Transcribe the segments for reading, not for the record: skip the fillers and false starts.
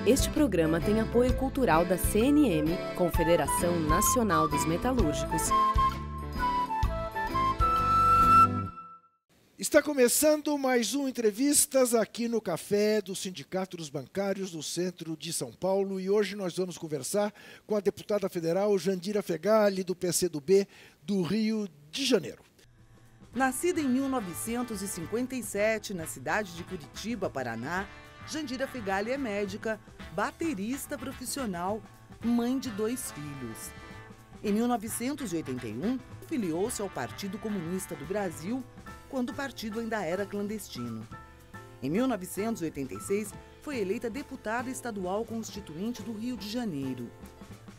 Este programa tem apoio cultural da CNM, Confederação Nacional dos Metalúrgicos. Está começando mais um Entrevistas aqui no Café do Sindicato dos Bancários do Centro de São Paulo. E hoje nós vamos conversar com a deputada federal Jandira Fegali, do PCdoB do Rio de Janeiro. Nascida em 1957 na cidade de Curitiba, Paraná, Jandira Fegali é médica, baterista profissional, mãe de 2 filhos. Em 1981, filiou-se ao Partido Comunista do Brasil, quando o partido ainda era clandestino. Em 1986, foi eleita deputada estadual constituinte do Rio de Janeiro.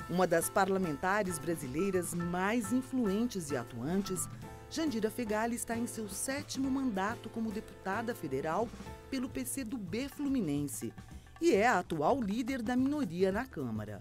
Uma das parlamentares brasileiras mais influentes e atuantes, Jandira Fegali está em seu 7º mandato como deputada federal pelo PCdoB Fluminense e é a atual líder da minoria na Câmara.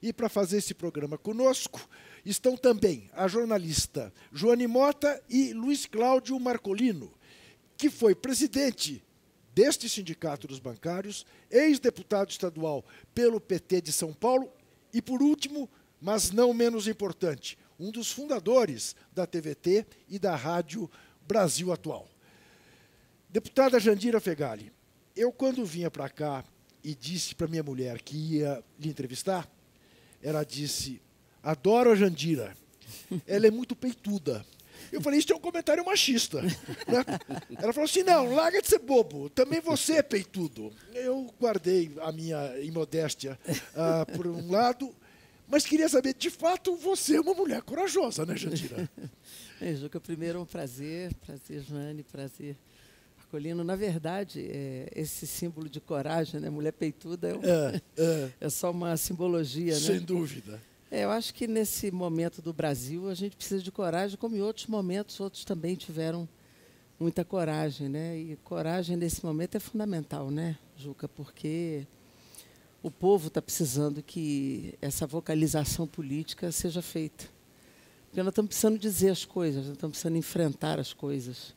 E para fazer esse programa conosco estão também a jornalista Joane Mota e Luiz Cláudio Marcolino, que foi presidente deste Sindicato dos Bancários, ex-deputado estadual pelo PT de São Paulo e, por último, mas não menos importante, um dos fundadores da TVT e da Rádio Brasil Atual. Deputada Jandira Fegali, eu quando vinha para cá e disse para minha mulher que ia lhe entrevistar, ela disse, adoro a Jandira, ela é muito peituda. Eu falei, isso é um comentário machista. Né? Ela falou assim, não, larga de ser bobo, também você é peitudo. Eu guardei a minha imodéstia por um lado, mas queria saber, de fato, você é uma mulher corajosa, né, Jandira? Juca, primeiro é um prazer, Joane, prazer. Marcolino, na verdade, esse símbolo de coragem, né, mulher peituda, é só uma simbologia. Sem né? dúvida. Eu acho que nesse momento do Brasil a gente precisa de coragem, como em outros momentos, outros também tiveram muita coragem. Né? E coragem nesse momento é fundamental, né, Juca? Porque o povo está precisando que essa vocalização política seja feita. Porque nós estamos precisando dizer as coisas, nós estamos precisando enfrentar as coisas.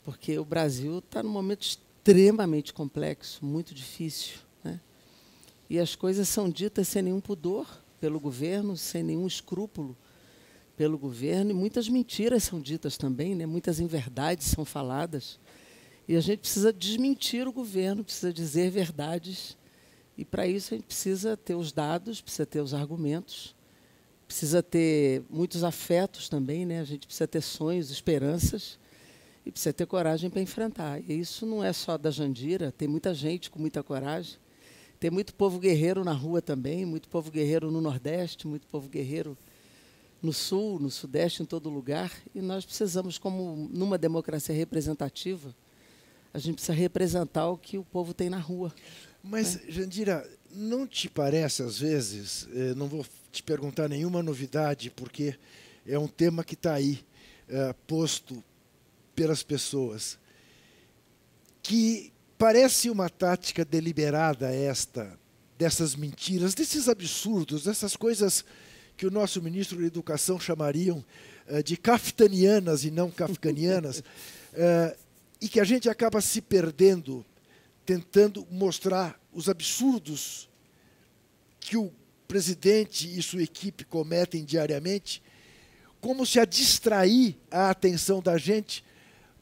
Porque o Brasil está num momento extremamente complexo, muito difícil. Né? E as coisas são ditas sem nenhum pudor pelo governo, sem nenhum escrúpulo pelo governo, e muitas mentiras são ditas também, né? Muitas inverdades são faladas. E a gente precisa desmentir o governo, precisa dizer verdades, e para isso a gente precisa ter os dados, precisa ter os argumentos, precisa ter muitos afetos também, né? A gente precisa ter sonhos, esperanças, e precisa ter coragem para enfrentar. E isso não é só da Jandira, tem muita gente com muita coragem. Tem muito povo guerreiro na rua também, muito povo guerreiro no Nordeste, muito povo guerreiro no Sul, no Sudeste, em todo lugar. E nós precisamos, como numa democracia representativa, a gente precisa representar o que o povo tem na rua. Mas, Jandira, não te parece, às vezes, não vou te perguntar nenhuma novidade, porque é um tema que está aí, posto pelas pessoas, que parece uma tática deliberada dessas mentiras, desses absurdos, dessas coisas que o nosso ministro da Educação chamariam de kafkanianas e não kafkanianas, e que a gente acaba se perdendo tentando mostrar os absurdos que o presidente e sua equipe cometem diariamente, como se a distrair a atenção da gente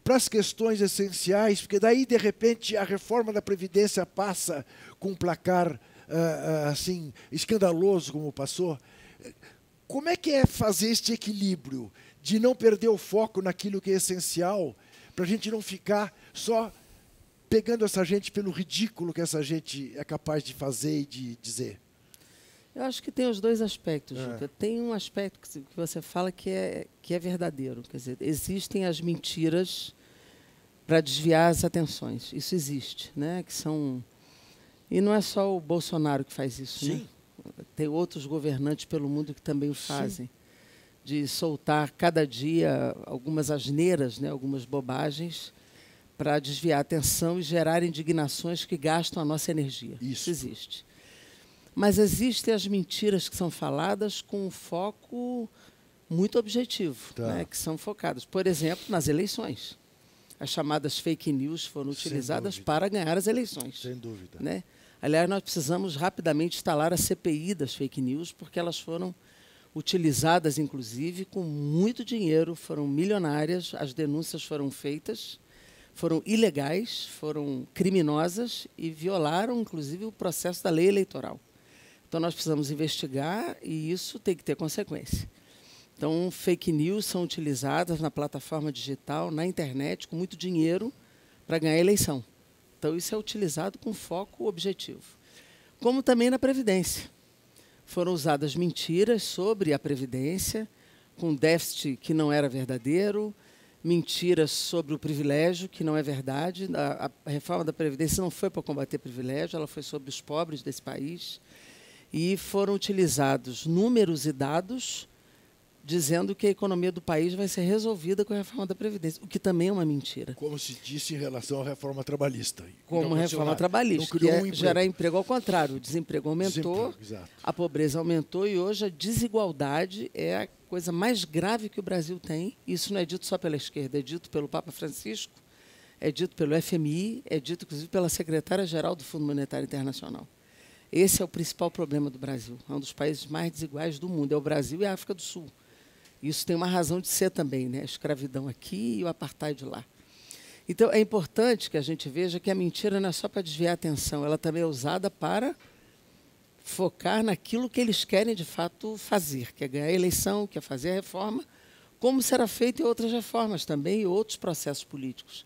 para as questões essenciais, porque daí, de repente, a reforma da Previdência passa com um placar assim, escandaloso como passou. Como é que é fazer este equilíbrio de não perder o foco naquilo que é essencial, para a gente não ficar só pegando essa gente pelo ridículo que essa gente é capaz de fazer e de dizer? Eu acho que tem os dois aspectos, Juca. Tem um aspecto que você fala que é verdadeiro. Quer dizer, existem as mentiras para desviar as atenções. Isso existe, né? Que são... E não é só o Bolsonaro que faz isso. Sim. Né? Tem outros governantes pelo mundo que também o fazem. Sim. De soltar cada dia algumas asneiras, né? Algumas bobagens, para desviar a atenção e gerar indignações que gastam a nossa energia. Isso existe. Mas existem as mentiras que são faladas com um foco muito objetivo, né, que são focadas, por exemplo, nas eleições. As chamadas fake news foram utilizadas para ganhar as eleições. Sem dúvida. Né? Aliás, nós precisamos rapidamente instalar a CPI das fake news, porque elas foram utilizadas, inclusive, com muito dinheiro, foram milionárias, as denúncias foram feitas, foram ilegais, foram criminosas e violaram, inclusive, o processo da lei eleitoral. Então, nós precisamos investigar e isso tem que ter consequência. Então, fake news são utilizadas na plataforma digital, na internet, com muito dinheiro para ganhar eleição. Então, isso é utilizado com foco objetivo. Como também na Previdência. Foram usadas mentiras sobre a Previdência, com déficit que não era verdadeiro, mentiras sobre o privilégio, que não é verdade. A reforma da Previdência não foi para combater privilégio, ela foi sobre os pobres desse país. E foram utilizados números e dados dizendo que a economia do país vai ser resolvida com a reforma da Previdência, o que também é uma mentira. Como se disse em relação à reforma trabalhista. Como a reforma trabalhista, que é gerar emprego. Ao contrário, o desemprego aumentou, a pobreza aumentou e hoje a desigualdade é a coisa mais grave que o Brasil tem. Isso não é dito só pela esquerda, é dito pelo Papa Francisco, é dito pelo FMI, é dito, inclusive, pela secretária-geral do Fundo Monetário Internacional. Esse é o principal problema do Brasil. É um dos países mais desiguais do mundo. É o Brasil e a África do Sul. Isso tem uma razão de ser também, né? A escravidão aqui e o apartheid lá. Então, é importante que a gente veja que a mentira não é só para desviar a atenção, ela também é usada para focar naquilo que eles querem, de fato, fazer, que é ganhar a eleição, que é fazer a reforma, como será feito em outras reformas também e outros processos políticos.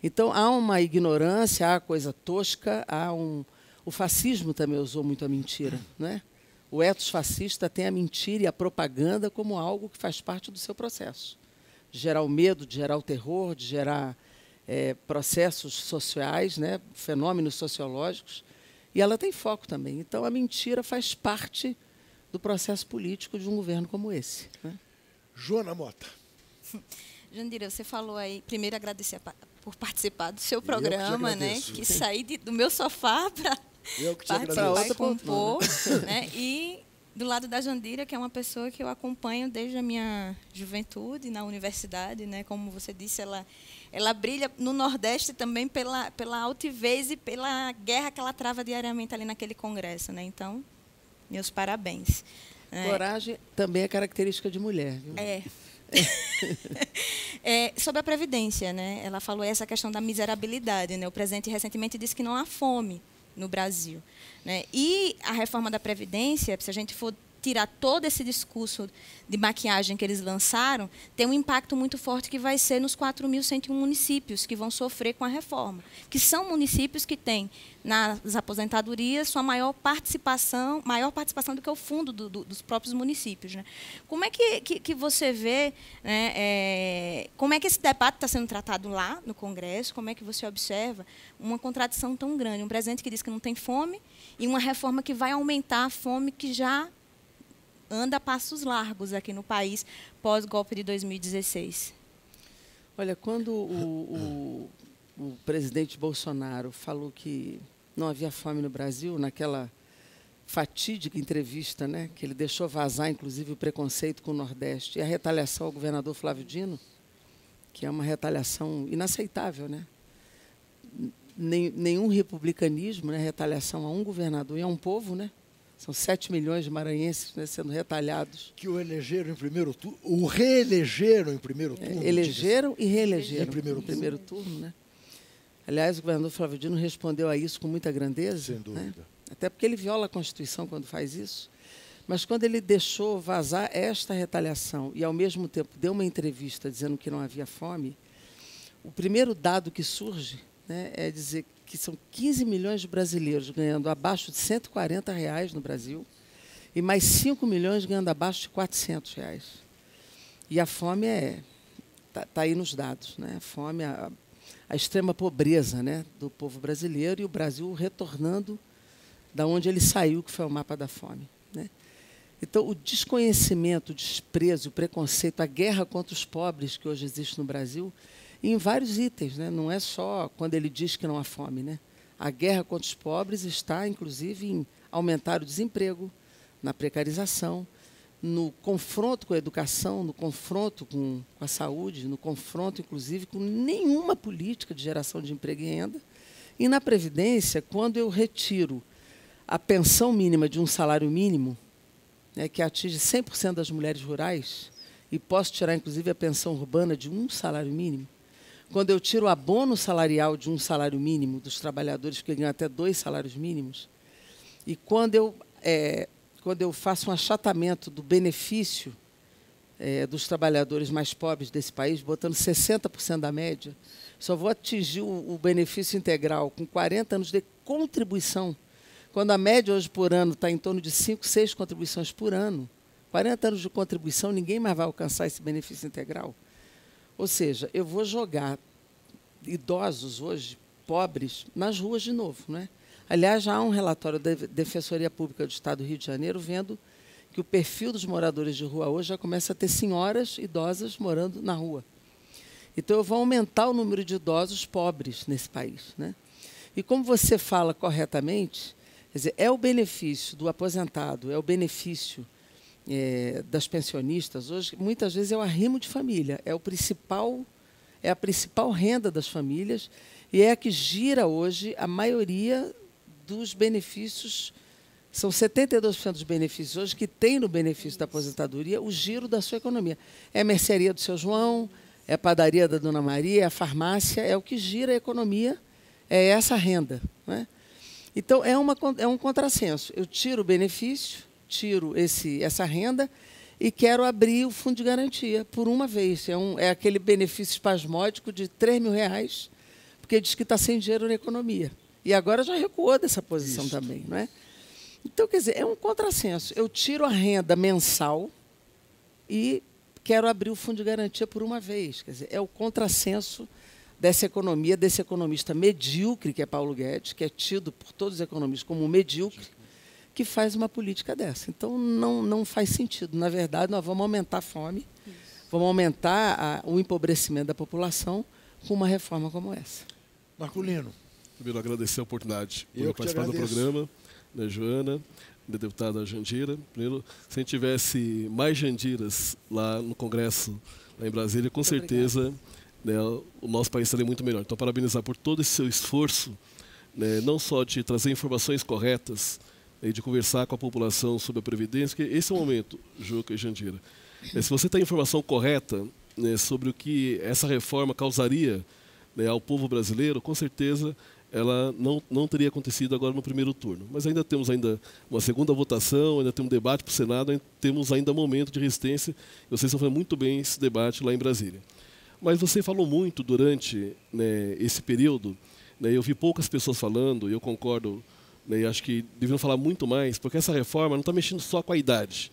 Então, há uma ignorância, há coisa tosca, o fascismo também usou muito a mentira, né? O ethos fascista tem a mentira e a propaganda como algo que faz parte do seu processo. De gerar o medo, de gerar o terror, de gerar processos sociais, né, fenômenos sociológicos. E ela tem foco também. Então, a mentira faz parte do processo político de um governo como esse. Né? Joana Mota. Jandira, você falou aí, primeiro agradecer por participar do seu programa, né? Que saí do meu sofá para participar e compor, né? E do lado da Jandira, que é uma pessoa que eu acompanho desde a minha juventude na universidade, né? Como você disse, ela brilha no Nordeste também pela altivez e pela guerra que ela trava diariamente ali naquele congresso, né? Então, meus parabéns. Coragem também é característica de mulher, viu? Sobre a Previdência, né? Ela falou essa questão da miserabilidade, né? O presidente recentemente disse que não há fome no Brasil, né? E a reforma da Previdência, se a gente for tirar todo esse discurso de maquiagem que eles lançaram, tem um impacto muito forte que vai ser nos 4.101 municípios que vão sofrer com a reforma, que são municípios que têm nas aposentadorias sua maior participação do que o fundo dos próprios municípios, né? Como é que você vê, né, como é que esse debate está sendo tratado lá no Congresso? Como é que você observa uma contradição tão grande? Um presidente que diz que não tem fome e uma reforma que vai aumentar a fome que já anda a passos largos aqui no país pós-golpe de 2016. Olha, quando o presidente Bolsonaro falou que não havia fome no Brasil, naquela fatídica entrevista, né, que ele deixou vazar, inclusive, o preconceito com o Nordeste e a retaliação ao governador Flávio Dino, que é uma retaliação inaceitável, né? Nenhum republicanismo, né, retaliação a um governador e a um povo, né? São 7 milhões de maranhenses, né, sendo retalhados. Que o elegeram em primeiro turno, o reelegeram em primeiro turno. Elegeram e reelegeram em primeiro turno, né? Aliás, o governador Flávio Dino respondeu a isso com muita grandeza. Sem dúvida. Né? Até porque ele viola a Constituição quando faz isso. Mas quando ele deixou vazar esta retaliação e, ao mesmo tempo, deu uma entrevista dizendo que não havia fome, o primeiro dado que surge, né, é dizer que são 15 milhões de brasileiros ganhando abaixo de R$140 no Brasil e mais 5 milhões ganhando abaixo de R$400. E a fome tá aí nos dados, né? A fome, a extrema pobreza, né, do povo brasileiro e o Brasil retornando da onde ele saiu, que foi o mapa da fome, né? Então, o desconhecimento, o desprezo, o preconceito, a guerra contra os pobres que hoje existe no Brasil, E em vários itens, né? Não é só quando ele diz que não há fome, né? A guerra contra os pobres está, inclusive, em aumentar o desemprego, na precarização, no confronto com a educação, no confronto com a saúde, no confronto, inclusive, com nenhuma política de geração de emprego e renda. E na Previdência, quando eu retiro a pensão mínima de um salário mínimo, né, que atinge 100% das mulheres rurais, e posso tirar, inclusive, a pensão urbana de um salário mínimo, quando eu tiro o abono salarial de um salário mínimo dos trabalhadores que ganham até 2 salários mínimos, e quando eu faço um achatamento do benefício dos trabalhadores mais pobres desse país, botando 60% da média, só vou atingir o benefício integral com 40 anos de contribuição, quando a média hoje por ano está em torno de 5, 6 contribuições por ano. 40 anos de contribuição, ninguém mais vai alcançar esse benefício integral. Ou seja, eu vou jogar idosos hoje, pobres, nas ruas de novo, né? Aliás, já há um relatório da Defensoria Pública do Estado do Rio de Janeiro vendo que o perfil dos moradores de rua hoje já começa a ter senhoras idosas morando na rua. Então, eu vou aumentar o número de idosos pobres nesse país, né? E como você fala corretamente, quer dizer, é o benefício do aposentado, é o benefício das pensionistas hoje, muitas vezes é o arrimo de família, é a principal renda das famílias e é a que gira hoje a maioria dos benefícios. São 72% dos benefícios hoje que tem no benefício da aposentadoria o giro da sua economia. É a mercearia do seu João, é a padaria da Dona Maria, é a farmácia, é o que gira a economia, é essa renda, né? Então, é um contrassenso. Eu tiro o benefício, tiro essa renda e quero abrir o fundo de garantia por uma vez. É aquele benefício espasmódico de R$3.000, porque diz que está sem dinheiro na economia. E agora já recuou dessa posição também, não é? Então, quer dizer, é um contrassenso. Eu tiro a renda mensal e quero abrir o fundo de garantia por uma vez. Quer dizer, é o contrassenso dessa economia, desse economista medíocre, que é Paulo Guedes, que é tido por todos os economistas como medíocre, que faz uma política dessa. Então, não faz sentido. Na verdade, nós vamos aumentar a fome, vamos aumentar o empobrecimento da população com uma reforma como essa. Marculino. Primeiro, agradecer a oportunidade Eu por participar do programa, da Joana, da deputada Jandira. Primeiro, se a gente tivesse mais Jandiras lá no Congresso, lá em Brasília, com certeza, né, o nosso país seria muito melhor. Então, parabenizar por todo esse seu esforço, né, não só de trazer informações corretas, e de conversar com a população sobre a Previdência, que esse é o momento, Juca e Jandira. Se você tem a informação correta, né, sobre o que essa reforma causaria, né, ao povo brasileiro, com certeza ela não teria acontecido agora no primeiro turno. Mas ainda temos uma segunda votação, ainda temos um debate para o Senado, ainda temos ainda momento de resistência. Vocês estão fazendo muito bem esse debate lá em Brasília. Mas você falou muito durante, né, esse período, né, eu vi poucas pessoas falando, e eu concordo, né, e acho que deveriam falar muito mais, porque essa reforma não está mexendo só com a idade.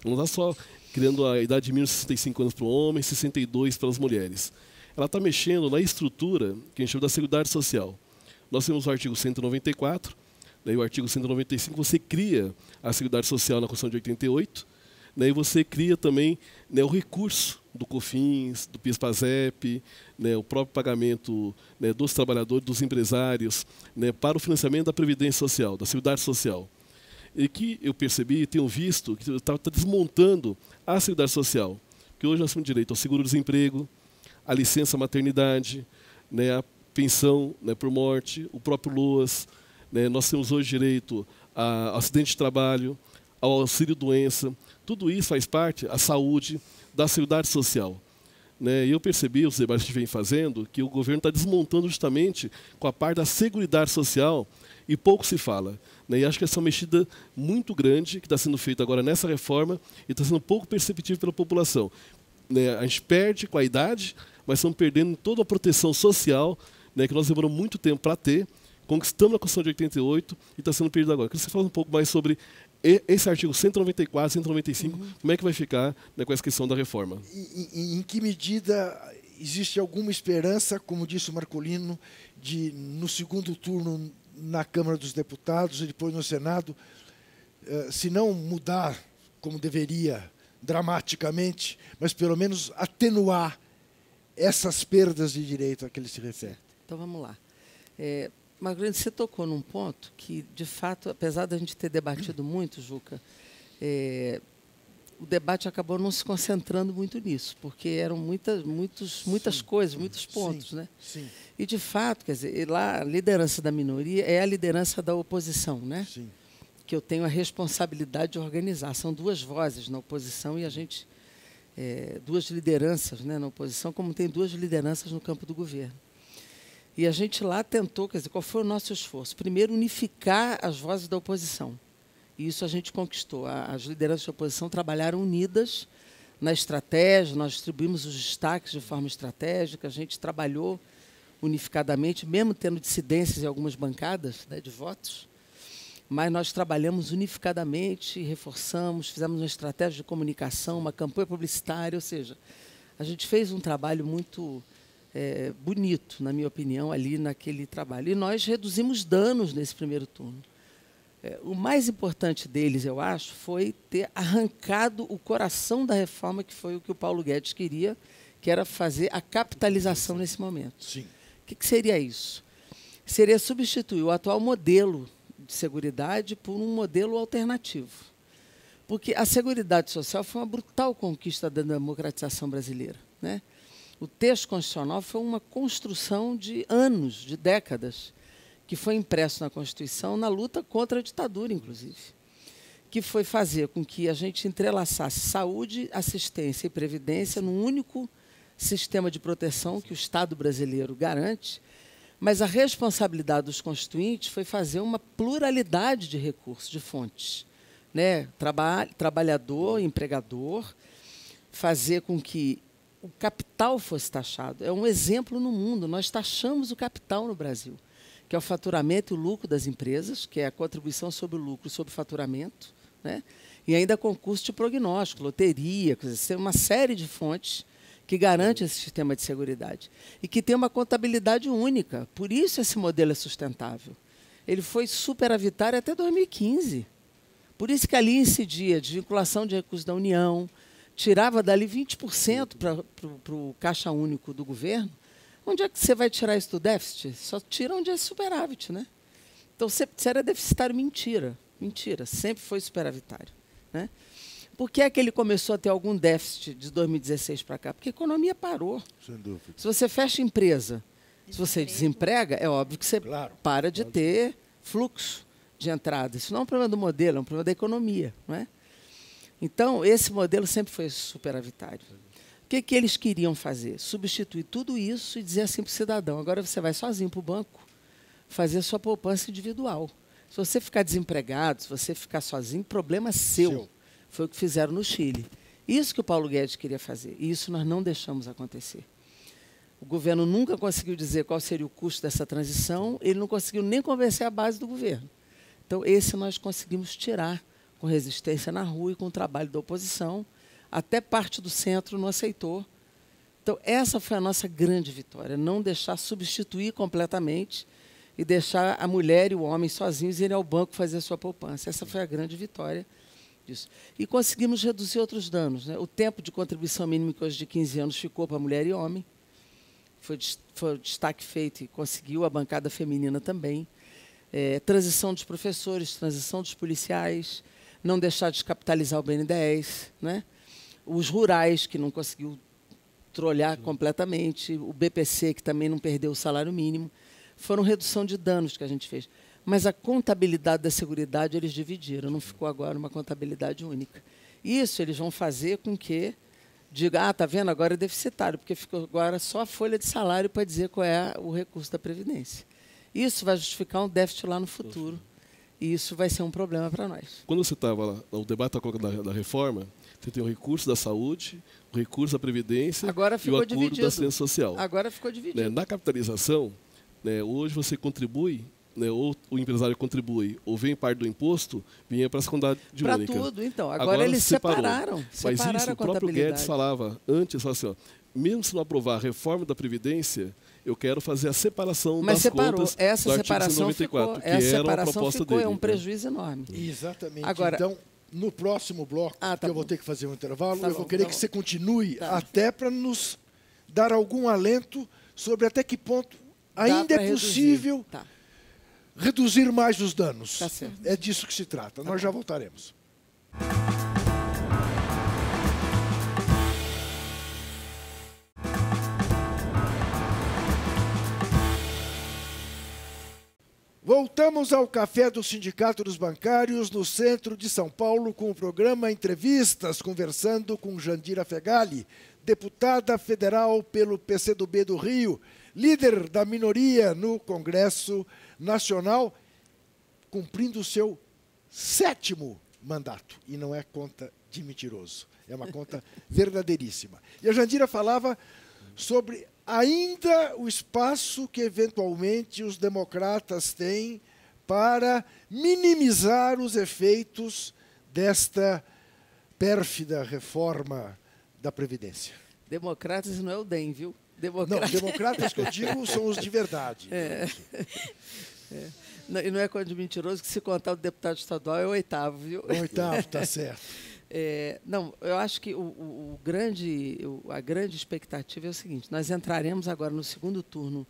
Não está só criando a idade de 65 anos para o homem, 62 para as mulheres. Ela está mexendo na estrutura que a gente chama da Seguridade Social. Nós temos o artigo 194, né, e o artigo 195, você cria a Seguridade Social na Constituição de 88, né, e você cria também, né, o recurso do COFINS, do PIS/PASEP, né, o próprio pagamento, né, dos trabalhadores, dos empresários, né, para o financiamento da Previdência Social, da Seguridade Social. E que eu percebi, tenho visto, que está desmontando a Seguridade Social, que hoje nós temos direito ao seguro-desemprego, a licença maternidade, né, a pensão, né, por morte, o próprio LOAS, né, nós temos hoje direito a acidente de trabalho, ao auxílio-doença, tudo isso faz parte, a saúde, da Seguridade Social. Né, e eu percebi, os debates que vem fazendo, que o governo está desmontando justamente com a parte da Seguridade Social e pouco se fala. Né, e acho que essa é uma mexida muito grande que está sendo feita agora nessa reforma e está sendo pouco perceptível pela população. Né, a gente perde com a idade, mas estamos perdendo toda a proteção social, né, que nós demoramos muito tempo para ter, conquistamos a Constituição de 88 e está sendo perdido agora. Eu queria que você falasse um pouco mais sobre esse artigo 194, 195, como é que vai ficar, né, com essa questão da reforma? Em que medida existe alguma esperança, como disse o Marculino, de no segundo turno na Câmara dos Deputados e depois no Senado, se não mudar como deveria dramaticamente, mas pelo menos atenuar essas perdas de direito a que ele se refere. Então, vamos lá. Margarida, você tocou num ponto que, de fato, apesar da gente ter debatido muito, Juca, o debate acabou não se concentrando muito nisso, porque eram muitas coisas, muitos pontos. Sim, né? sim. E, de fato, quer dizer, lá a liderança da minoria é a liderança da oposição, né? Sim. Que eu tenho a responsabilidade de organizar. São duas vozes na oposição e a gente... duas lideranças, né, na oposição, como tem duas lideranças no campo do governo. E a gente lá tentou, quer dizer, qual foi o nosso esforço? Primeiro, unificar as vozes da oposição. E isso a gente conquistou. As lideranças da oposição trabalharam unidas na estratégia, nós distribuímos os destaques de forma estratégica, a gente trabalhou unificadamente, mesmo tendo dissidências em algumas bancadas, né, de votos, mas nós trabalhamos unificadamente, reforçamos, fizemos uma estratégia de comunicação, uma campanha publicitária, ou seja, a gente fez um trabalho muito bonito, na minha opinião, ali naquele trabalho. E nós reduzimos danos nesse primeiro turno. O mais importante deles, eu acho, foi ter arrancado o coração da reforma, que foi o que o Paulo Guedes queria, que era fazer a capitalização nesse momento. Sim. O que seria isso? Seria substituir o atual modelo de seguridade por um modelo alternativo. Porque a Seguridade Social foi uma brutal conquista da democratização brasileira, né? O texto constitucional foi uma construção de anos, de décadas, que foi impresso na Constituição na luta contra a ditadura, inclusive, que foi fazer com que a gente entrelaçasse saúde, assistência e previdência num único sistema de proteção que o Estado brasileiro garante, mas a responsabilidade dos constituintes foi fazer uma pluralidade de recursos, de fontes, né? Trabalhador, empregador, fazer com que o capital fosse taxado. É um exemplo no mundo. Nós taxamos o capital no Brasil, que é o faturamento e o lucro das empresas, que é a contribuição sobre o lucro e sobre o faturamento, né? E ainda concurso de prognóstico, loteria, uma série de fontes que garante esse sistema de seguridade e que tem uma contabilidade única. Por isso esse modelo é sustentável. Ele foi superavitário até 2015. Por isso que ali incidia desvinculação de recursos da União, tirava dali 20% para o caixa único do governo. Onde é que você vai tirar isso do déficit? Só tira onde é superávit, né? Então, se era deficitário, mentira. Mentira, sempre foi superavitário, né? Por que é que ele começou a ter algum déficit de 2016 para cá? Porque a economia parou. Sem dúvida. Se você fecha empresa, se você desemprega, é óbvio que você para de ter fluxo de entrada. Isso não é um problema do modelo, é um problema da economia, não é? Então, esse modelo sempre foi superavitário. O que eles queriam fazer? Substituir tudo isso e dizer assim para o cidadão: agora você vai sozinho para o banco fazer a sua poupança individual. Se você ficar desempregado, se você ficar sozinho, problema seu. Foi o que fizeram no Chile. Isso que o Paulo Guedes queria fazer. E isso nós não deixamos acontecer. O governo nunca conseguiu dizer qual seria o custo dessa transição, ele não conseguiu nem convencer a base do governo. Então, esse nós conseguimos tirar com resistência na rua e com o trabalho da oposição. Até parte do centro não aceitou. Então, essa foi a nossa grande vitória, não deixar substituir completamente e deixar a mulher e o homem sozinhos irem ao banco fazer a sua poupança. Essa foi a grande vitória disso. E conseguimos reduzir outros danos, né? O tempo de contribuição mínima, que hoje de 15 anos, ficou para mulher e homem. Foi o destaque feito e conseguiu a bancada feminina também. Transição dos professores, transição dos policiais, não deixar de capitalizar o BNDES, né? Os rurais, que não conseguiu trolhar completamente, o BPC, que também não perdeu o salário mínimo. Foram redução de danos que a gente fez. Mas a contabilidade da Seguridade eles dividiram, não ficou agora uma contabilidade única. Isso eles vão fazer com que diga, está vendo, agora é deficitário, porque ficou agora só a folha de salário para dizer qual é o recurso da Previdência. Isso vai justificar um déficit lá no futuro. E isso vai ser um problema para nós. Quando você estava lá, no debate da reforma, você tem o recurso da saúde, o recurso da Previdência e o acordo da assistência social. Agora ficou dividido. Na capitalização, hoje você contribui, ou o empresário contribui, ou vem parte do imposto, vinha para a secundária única. Para tudo, então. Agora eles separaram. Mas isso o próprio Guedes falava antes, assim, ó, mesmo se não aprovar a reforma da Previdência, eu quero fazer a separação das contas essa do separação 194, ficou, que essa era a proposta dele. É um prejuízo enorme. Exatamente. Agora, então, no próximo bloco, que eu vou ter que fazer um intervalo, eu vou querer que você continue Tá. até para nos dar algum alento sobre até que ponto ainda é possível reduzir mais os danos. Tá certo. É disso que se trata. Nós já voltaremos. Voltamos ao Café do Sindicato dos Bancários, no centro de São Paulo, com o programa Entrevistas, conversando com Jandira Fegali, deputada federal pelo PCdoB do Rio, líder da minoria no Congresso Nacional, cumprindo o seu 7º mandato. E não é conta de mentiroso, é uma conta verdadeiríssima. E a Jandira falava sobre ainda o espaço que, eventualmente, os democratas têm para minimizar os efeitos desta pérfida reforma da Previdência. Democratas não é o DEM, viu? Não, democratas que eu digo são os de verdade. E não é coisa de mentiroso que, se contar o deputado estadual, é o 8º, viu? É o 8º, está certo. Não, eu acho que a grande expectativa é o seguinte: nós entraremos agora no segundo turno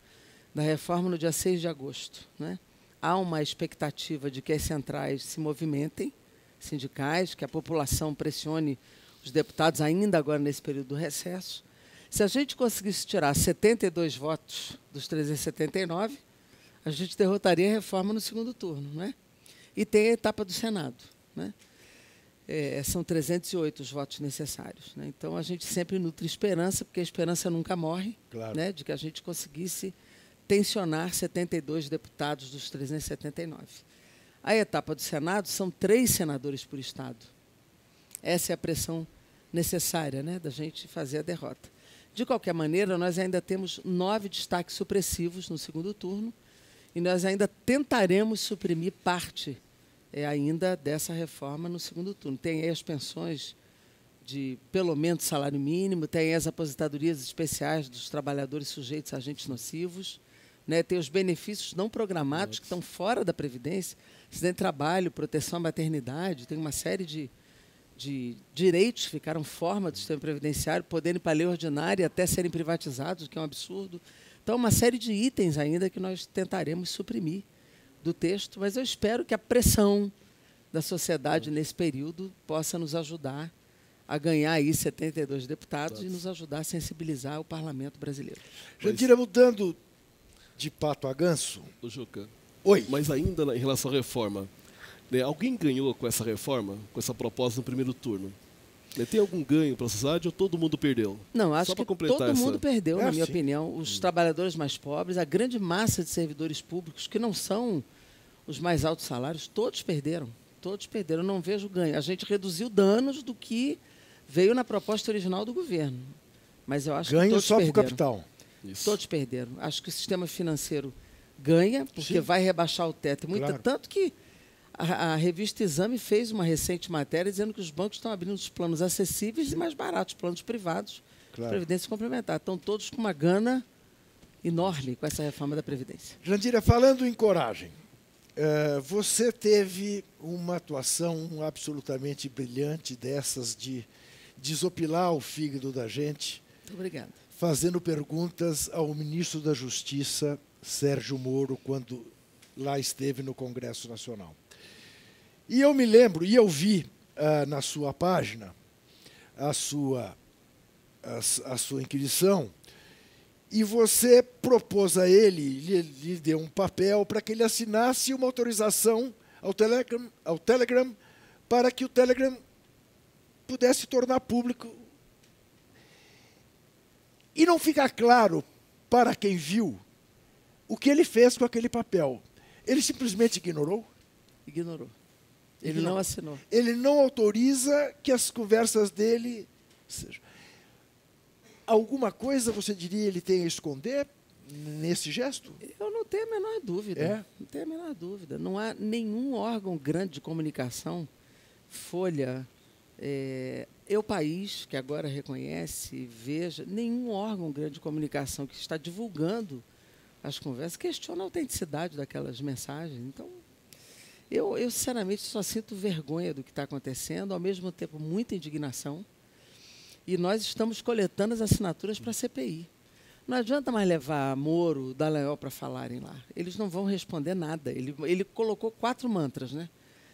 da reforma no dia 6 de agosto. Né? Há uma expectativa de que as centrais se movimentem, sindicais, que a população pressione os deputados ainda agora nesse período do recesso. Se a gente conseguisse tirar 72 votos dos 379, a gente derrotaria a reforma no segundo turno. Né? E tem a etapa do Senado. Né? São 308 os votos necessários. Né? Então, a gente sempre nutre esperança, porque a esperança nunca morre, claro. Né? De que a gente conseguisse tensionar 72 deputados dos 379. A etapa do Senado são 3 senadores por estado. Essa é a pressão necessária, né, da gente fazer a derrota. De qualquer maneira, nós ainda temos 9 destaques supressivos no segundo turno e nós ainda tentaremos suprimir parte ainda dessa reforma no segundo turno. Tem aí as pensões de pelo menos salário mínimo, tem as aposentadorias especiais dos trabalhadores sujeitos a agentes nocivos, né? Tem os benefícios não programados que estão fora da Previdência, acidente de trabalho, proteção à maternidade, tem uma série de direitos que ficaram fora do sistema previdenciário, podendo ir para a lei ordinária até serem privatizados, o que é um absurdo. Então, uma série de itens ainda que nós tentaremos suprimir do texto, mas eu espero que a pressão da sociedade nesse período possa nos ajudar a ganhar aí 72 deputados e nos ajudar a sensibilizar o parlamento brasileiro. Jandira, mudando de pato a ganso. Juca, oi. Mas ainda em relação à reforma, né, alguém ganhou com essa reforma, com essa proposta no primeiro turno? Né, tem algum ganho para a sociedade ou todo mundo perdeu? Não, acho que todo mundo perdeu, na minha opinião. Os trabalhadores mais pobres, a grande massa de servidores públicos, que não são os mais altos salários, todos perderam. Todos perderam. Eu não vejo ganho. A gente reduziu danos do que veio na proposta original do governo. Mas eu acho ganho que todos só perderam. Para o capital. Isso. Todos perderam. Acho que o sistema financeiro ganha, porque vai rebaixar o teto. Claro. Tanto que a revista Exame fez uma recente matéria dizendo que os bancos estão abrindo os planos acessíveis e mais baratos, planos privados, de Previdência Complementar. Estão todos com uma gana enorme com essa reforma da Previdência. Jandira, falando em coragem, você teve uma atuação absolutamente brilhante dessas de desopilar o fígado da gente. Muito obrigada. Fazendo perguntas ao ministro da Justiça, Sérgio Moro, quando lá esteve no Congresso Nacional. E eu me lembro, e eu vi na sua página a sua inquirição, e você propôs a ele, lhe deu um papel para que ele assinasse uma autorização ao Telegram para que o Telegram pudesse tornar público. E não fica claro para quem viu o que ele fez com aquele papel. Ele simplesmente ignorou? Ignorou. Ele não assinou. Ele não autoriza que as conversas dele sejam. Alguma coisa, você diria, ele tem a esconder nesse gesto? Eu não tenho a menor dúvida. Não tenho a menor dúvida. Não há nenhum órgão grande de comunicação, Folha, Eu País, que agora reconhece, Veja, nenhum órgão grande de comunicação que está divulgando as conversas questiona a autenticidade daquelas mensagens. Então, eu sinceramente, só sinto vergonha do que está acontecendo, ao mesmo tempo muita indignação. E nós estamos coletando as assinaturas para a CPI. Não adianta mais levar Moro, Dallagnol para falarem lá. Eles não vão responder nada. Ele colocou 4 mantras, né?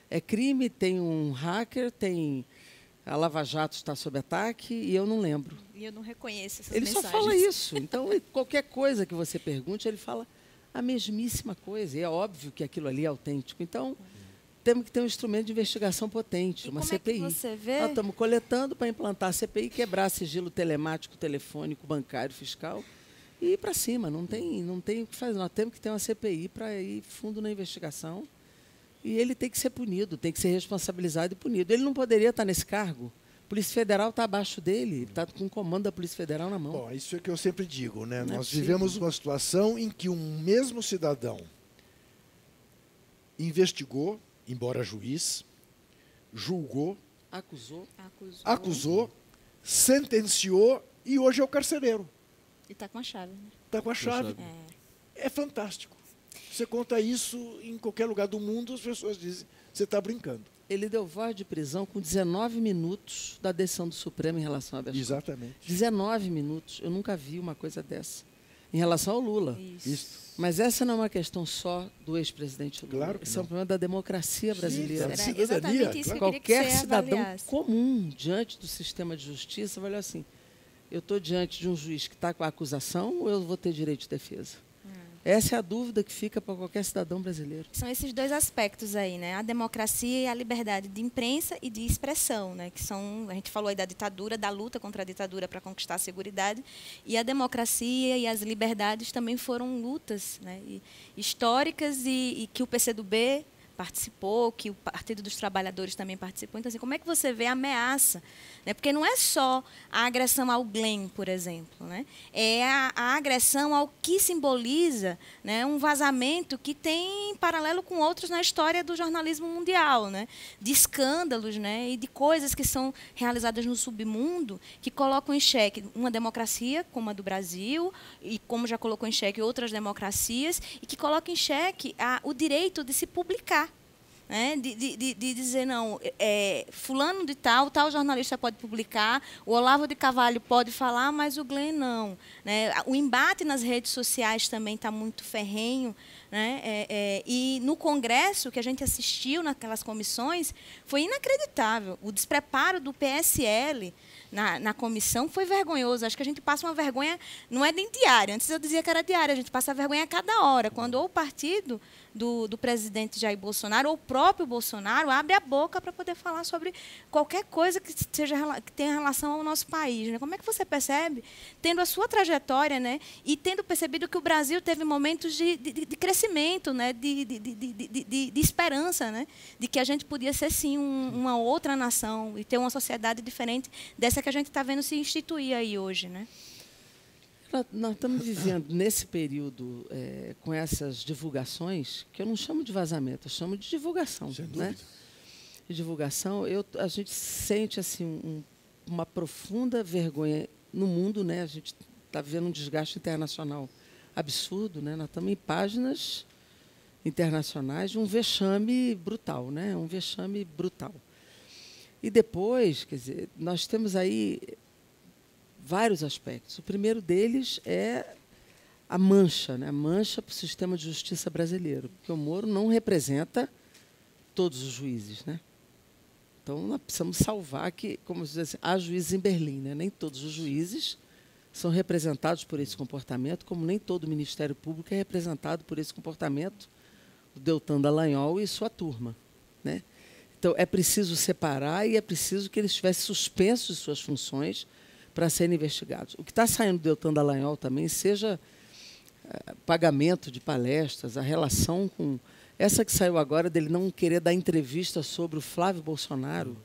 É crime, tem um hacker, tem a Lava Jato está sob ataque e eu não lembro. E eu não reconheço essas Ele mensagens. só fala isso. Então, qualquer coisa que você pergunte, ele fala a mesmíssima coisa. E é óbvio que aquilo ali é autêntico. Então, temos que ter um instrumento de investigação potente, uma CPI. É que você vê? Nós estamos coletando para implantar a CPI, quebrar sigilo telemático, telefônico, bancário, fiscal e ir para cima. Não tem o que fazer. Nós temos que ter uma CPI para ir fundo na investigação. E ele tem que ser punido, tem que ser responsabilizado e punido. Ele não poderia estar nesse cargo. A Polícia Federal está abaixo dele, está com o comando da Polícia Federal na mão. Bom, isso é que eu sempre digo, né? Não é Nós possível. vivemos uma situação em que um mesmo cidadão investigou, embora juiz, julgou, acusou, sentenciou e hoje é o carcereiro. E está com a chave. Né? Está com a chave. É fantástico. Você conta isso em qualquer lugar do mundo, as pessoas dizem, você está brincando. Ele deu voz de prisão com 19 minutos da decisão do Supremo em relação a habeas corpus. Exatamente. 19 minutos. Eu nunca vi uma coisa dessa. Em relação ao Lula. Isso. Mas essa não é uma questão só do ex-presidente Lula. Claro que Esse é um não. problema da democracia brasileira. Sim, Era cidadania, exatamente isso que eu queria que Qualquer você cidadão avaliasse. comum, diante do sistema de justiça, vai olhar assim, eu estou diante de um juiz que está com a acusação ou eu vou ter direito de defesa? Essa é a dúvida que fica para qualquer cidadão brasileiro. São esses 2 aspectos aí, né? A democracia e a liberdade de imprensa e de expressão, né? Que são, a gente falou aí da ditadura, da luta contra a ditadura para conquistar a seguridade, e a democracia e as liberdades também foram lutas, né? Históricas e que o PCdoB participou, que o Partido dos Trabalhadores também participou. Então, assim, como é que você vê a ameaça? Né? Porque não é só a agressão ao Glenn, por exemplo, né? É a agressão ao que simboliza, né, um vazamento que tem paralelo com outros na história do jornalismo mundial, né? De escândalos, né, e de coisas que são realizadas no submundo que colocam em xeque uma democracia como a do Brasil e como já colocou em xeque outras democracias e que colocam em xeque o direito de se publicar. Né, de dizer, não, fulano de tal jornalista pode publicar, o Olavo de Carvalho pode falar, mas o Glenn não. Né? O embate nas redes sociais também está muito ferrenho. Né? E no Congresso, que a gente assistiu naquelas comissões, foi inacreditável. O despreparo do PSL na comissão foi vergonhoso. Acho que a gente passa uma vergonha, não é nem diária, antes eu dizia que era diária, a gente passa a vergonha a cada hora, quando ou o partido do presidente Jair Bolsonaro, ou o próprio Bolsonaro, abre a boca para poder falar sobre qualquer coisa que tenha relação ao nosso país. Né? Como é que você percebe, tendo a sua trajetória, né, e tendo percebido que o Brasil teve momentos de crescimento, né, de esperança, né, de que a gente podia ser, sim, uma outra nação e ter uma sociedade diferente dessa que a gente está vendo se instituir aí hoje, né? Nós estamos vivendo nesse período com essas divulgações, que eu não chamo de vazamento, eu chamo de divulgação. Sem né? dúvida. De divulgação, a gente sente assim, uma profunda vergonha no mundo, né? A gente está vivendo um desgaste internacional absurdo, né? Nós estamos em páginas internacionais de um vexame brutal, né? Um vexame brutal. E depois, quer dizer, nós temos aí vários aspectos. O primeiro deles é a mancha, né? A mancha para o sistema de justiça brasileiro, porque o Moro não representa todos os juízes, né? Então, nós precisamos salvar que, como se diz assim, há juízes em Berlim, né? Nem todos os juízes são representados por esse comportamento, como nem todo o Ministério Público é representado por esse comportamento do Deltan Dallagnol e sua turma, né? Então, é preciso separar e é preciso que eles estivessem suspensos de suas funções para serem investigados. O que está saindo do Deltan Dallagnol também, seja pagamento de palestras, a relação com... Essa que saiu agora dele não querer dar entrevista sobre o Flávio Bolsonaro,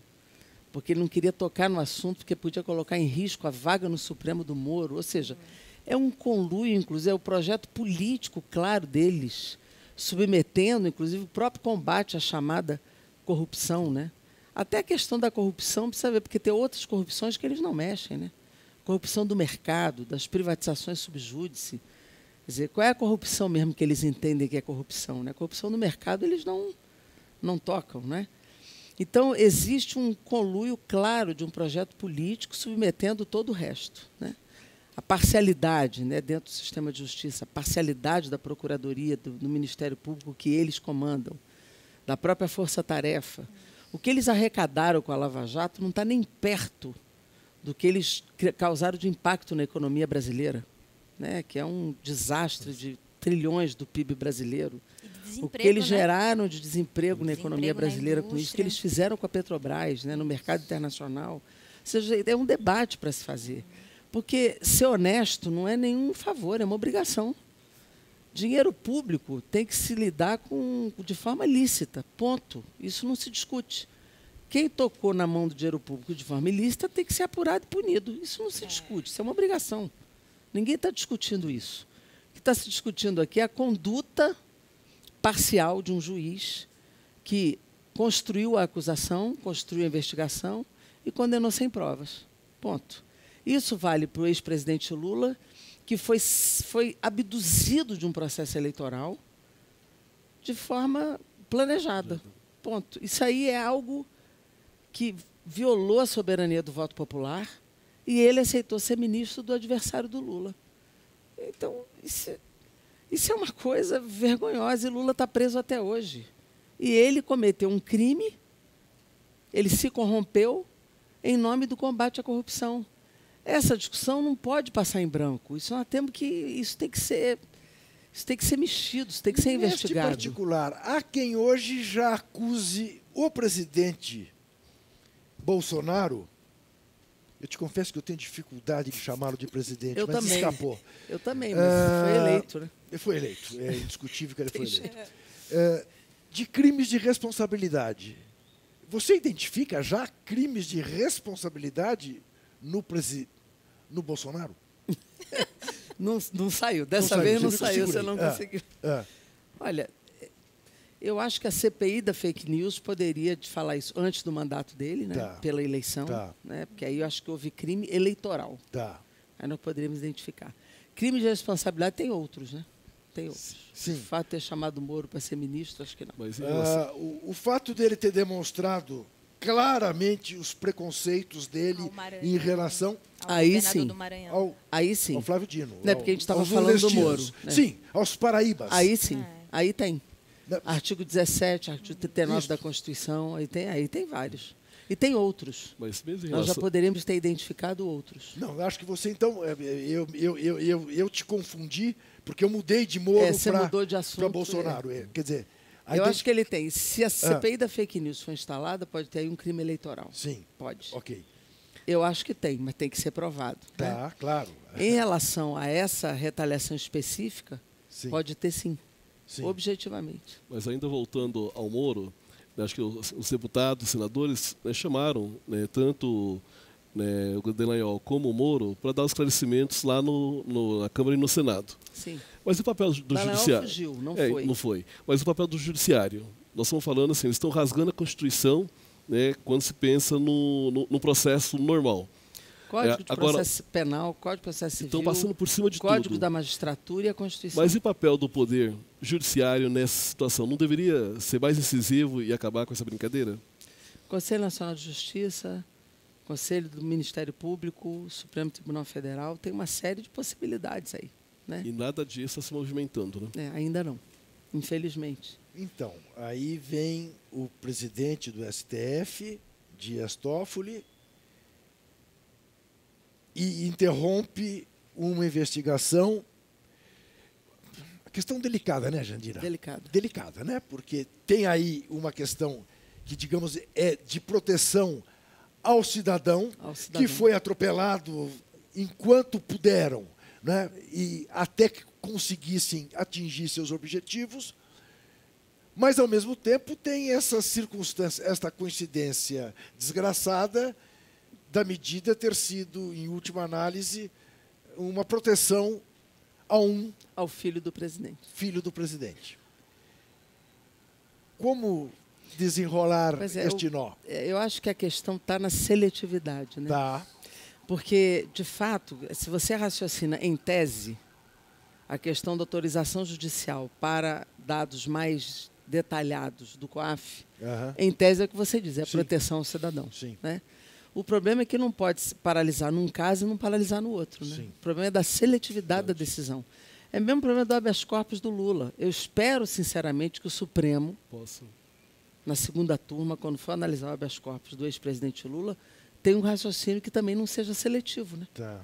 porque ele não queria tocar no assunto, porque podia colocar em risco a vaga no Supremo do Moro. Ou seja, é um conluio, inclusive, é o projeto político claro deles, submetendo, inclusive, o próprio combate à chamada corrupção, né? Até a questão da corrupção, precisa ver, porque tem outras corrupções que eles não mexem, né? Corrupção do mercado, das privatizações subjúdice. Quer dizer, qual é a corrupção mesmo que eles entendem que é corrupção? Né? A corrupção do mercado eles não tocam, né? Então, existe um conluio claro de um projeto político submetendo todo o resto, né? A parcialidade, né, dentro do sistema de justiça, a parcialidade da Procuradoria, do Ministério Público que eles comandam, da própria Força-Tarefa. O que eles arrecadaram com a Lava Jato não está nem perto do que eles causaram de impacto na economia brasileira, né, que é um desastre de trilhões do PIB brasileiro. O que eles geraram de desemprego na economia brasileira com isso, que eles fizeram com a Petrobras, né, no mercado internacional. Ou seja, é um debate para se fazer. Porque ser honesto não é nenhum favor, é uma obrigação. Dinheiro público tem que se lidar de forma lícita, ponto. Isso não se discute. Quem tocou na mão do dinheiro público de forma ilícita tem que ser apurado e punido. Isso não se discute, isso é uma obrigação. Ninguém está discutindo isso. O que está se discutindo aqui é a conduta parcial de um juiz que construiu a acusação, construiu a investigação e condenou sem provas. Ponto. Isso vale para o ex-presidente Lula, que foi abduzido de um processo eleitoral de forma planejada. Ponto. Isso aí é algo que violou a soberania do voto popular e ele aceitou ser ministro do adversário do Lula. Então, isso é uma coisa vergonhosa e Lula está preso até hoje. E ele cometeu um crime, ele se corrompeu em nome do combate à corrupção. Essa discussão não pode passar em branco. Isso tem que ser mexido, isso tem que ser investigado. Neste particular, há quem hoje já acuse o presidente Bolsonaro. Eu te confesso que eu tenho dificuldade de chamá-lo de presidente, mas também. Escapou. Eu também, mas foi eleito, né? Foi eleito, é indiscutível que ele foi eleito. De crimes de responsabilidade. Você identifica já crimes de responsabilidade no Bolsonaro? Não saiu. Dessa vez não saiu, você não conseguiu. Olha, eu acho que a CPI da fake news poderia falar isso antes do mandato dele, né? Pela eleição. Né? Porque aí eu acho que houve crime eleitoral. Aí nós poderíamos identificar. Crime de responsabilidade tem outros, né? Tem outros. Sim. O fato de ter chamado o Moro para ser ministro, acho que não. Mas, o fato dele ter demonstrado claramente os preconceitos dele em relação aí sim. ao Flávio Dino. Não é porque a gente estava falando do Moro. Né? Sim, aos paraíbas. Aí sim, aí tem. Artigo 17, artigo 39 da Constituição, aí tem vários. E tem outros. Mas mesmo em Nós relação... já poderíamos ter identificado outros. Não, eu acho que você, então, eu te confundi, porque eu mudei de Moro para Bolsonaro. Quer dizer... Eu acho que ele tem. Se a CPI da fake news for instalada, pode ter aí um crime eleitoral. Sim. Pode. Ok. Eu acho que tem, mas tem que ser provado. Tá, claro. Em relação a essa retaliação específica, pode ter sim. Objetivamente. Mas ainda voltando ao Moro, acho que os deputados, os senadores chamaram tanto o Dallagnol como o Moro para dar os esclarecimentos lá na Câmara e no Senado. Sim. Mas o papel do Judiciário... fugiu, não foi. Não foi. Mas o papel do Judiciário, nós estamos falando assim, eles estão rasgando a Constituição, né, quando se pensa no processo normal. Código de processo penal, Código de processo civil, estão passando por cima de Código tudo. da Magistratura e a Constituição. Mas e o papel do Poder Judiciário nessa situação? Não deveria ser mais incisivo e acabar com essa brincadeira? Conselho Nacional de Justiça, Conselho do Ministério Público, Supremo Tribunal Federal, tem uma série de possibilidades aí. Né? E nada disso está se movimentando, né? Ainda não, infelizmente. Então, aí vem o presidente do STF, Dias Toffoli, e interrompe uma investigação. A questão delicada, né, Jandira? Delicada, né? Porque tem aí uma questão que, digamos, é de proteção ao cidadão, que foi atropelado enquanto puderam, né? E até que conseguissem atingir seus objetivos, mas, ao mesmo tempo, tem essa circunstância, esta coincidência desgraçada da medida ter sido, em última análise, uma proteção ao filho do presidente. Como desenrolar este nó? Eu acho que a questão está na seletividade, né? Tá. Porque, de fato, se você raciocina em tese, a questão da autorização judicial para dados mais detalhados do COAF, Aham. em tese é o que você diz, é a Sim. proteção ao cidadão. Sim. Né? O problema é que não pode se paralisar num caso e não paralisar no outro. Né? Sim. O problema é da seletividade da decisão. É o mesmo problema do habeas corpus do Lula. Eu espero, sinceramente, que o Supremo, Posso. na segunda turma, quando for analisar o habeas corpus do ex-presidente Lula, tenha um raciocínio que também não seja seletivo. Né? Tá.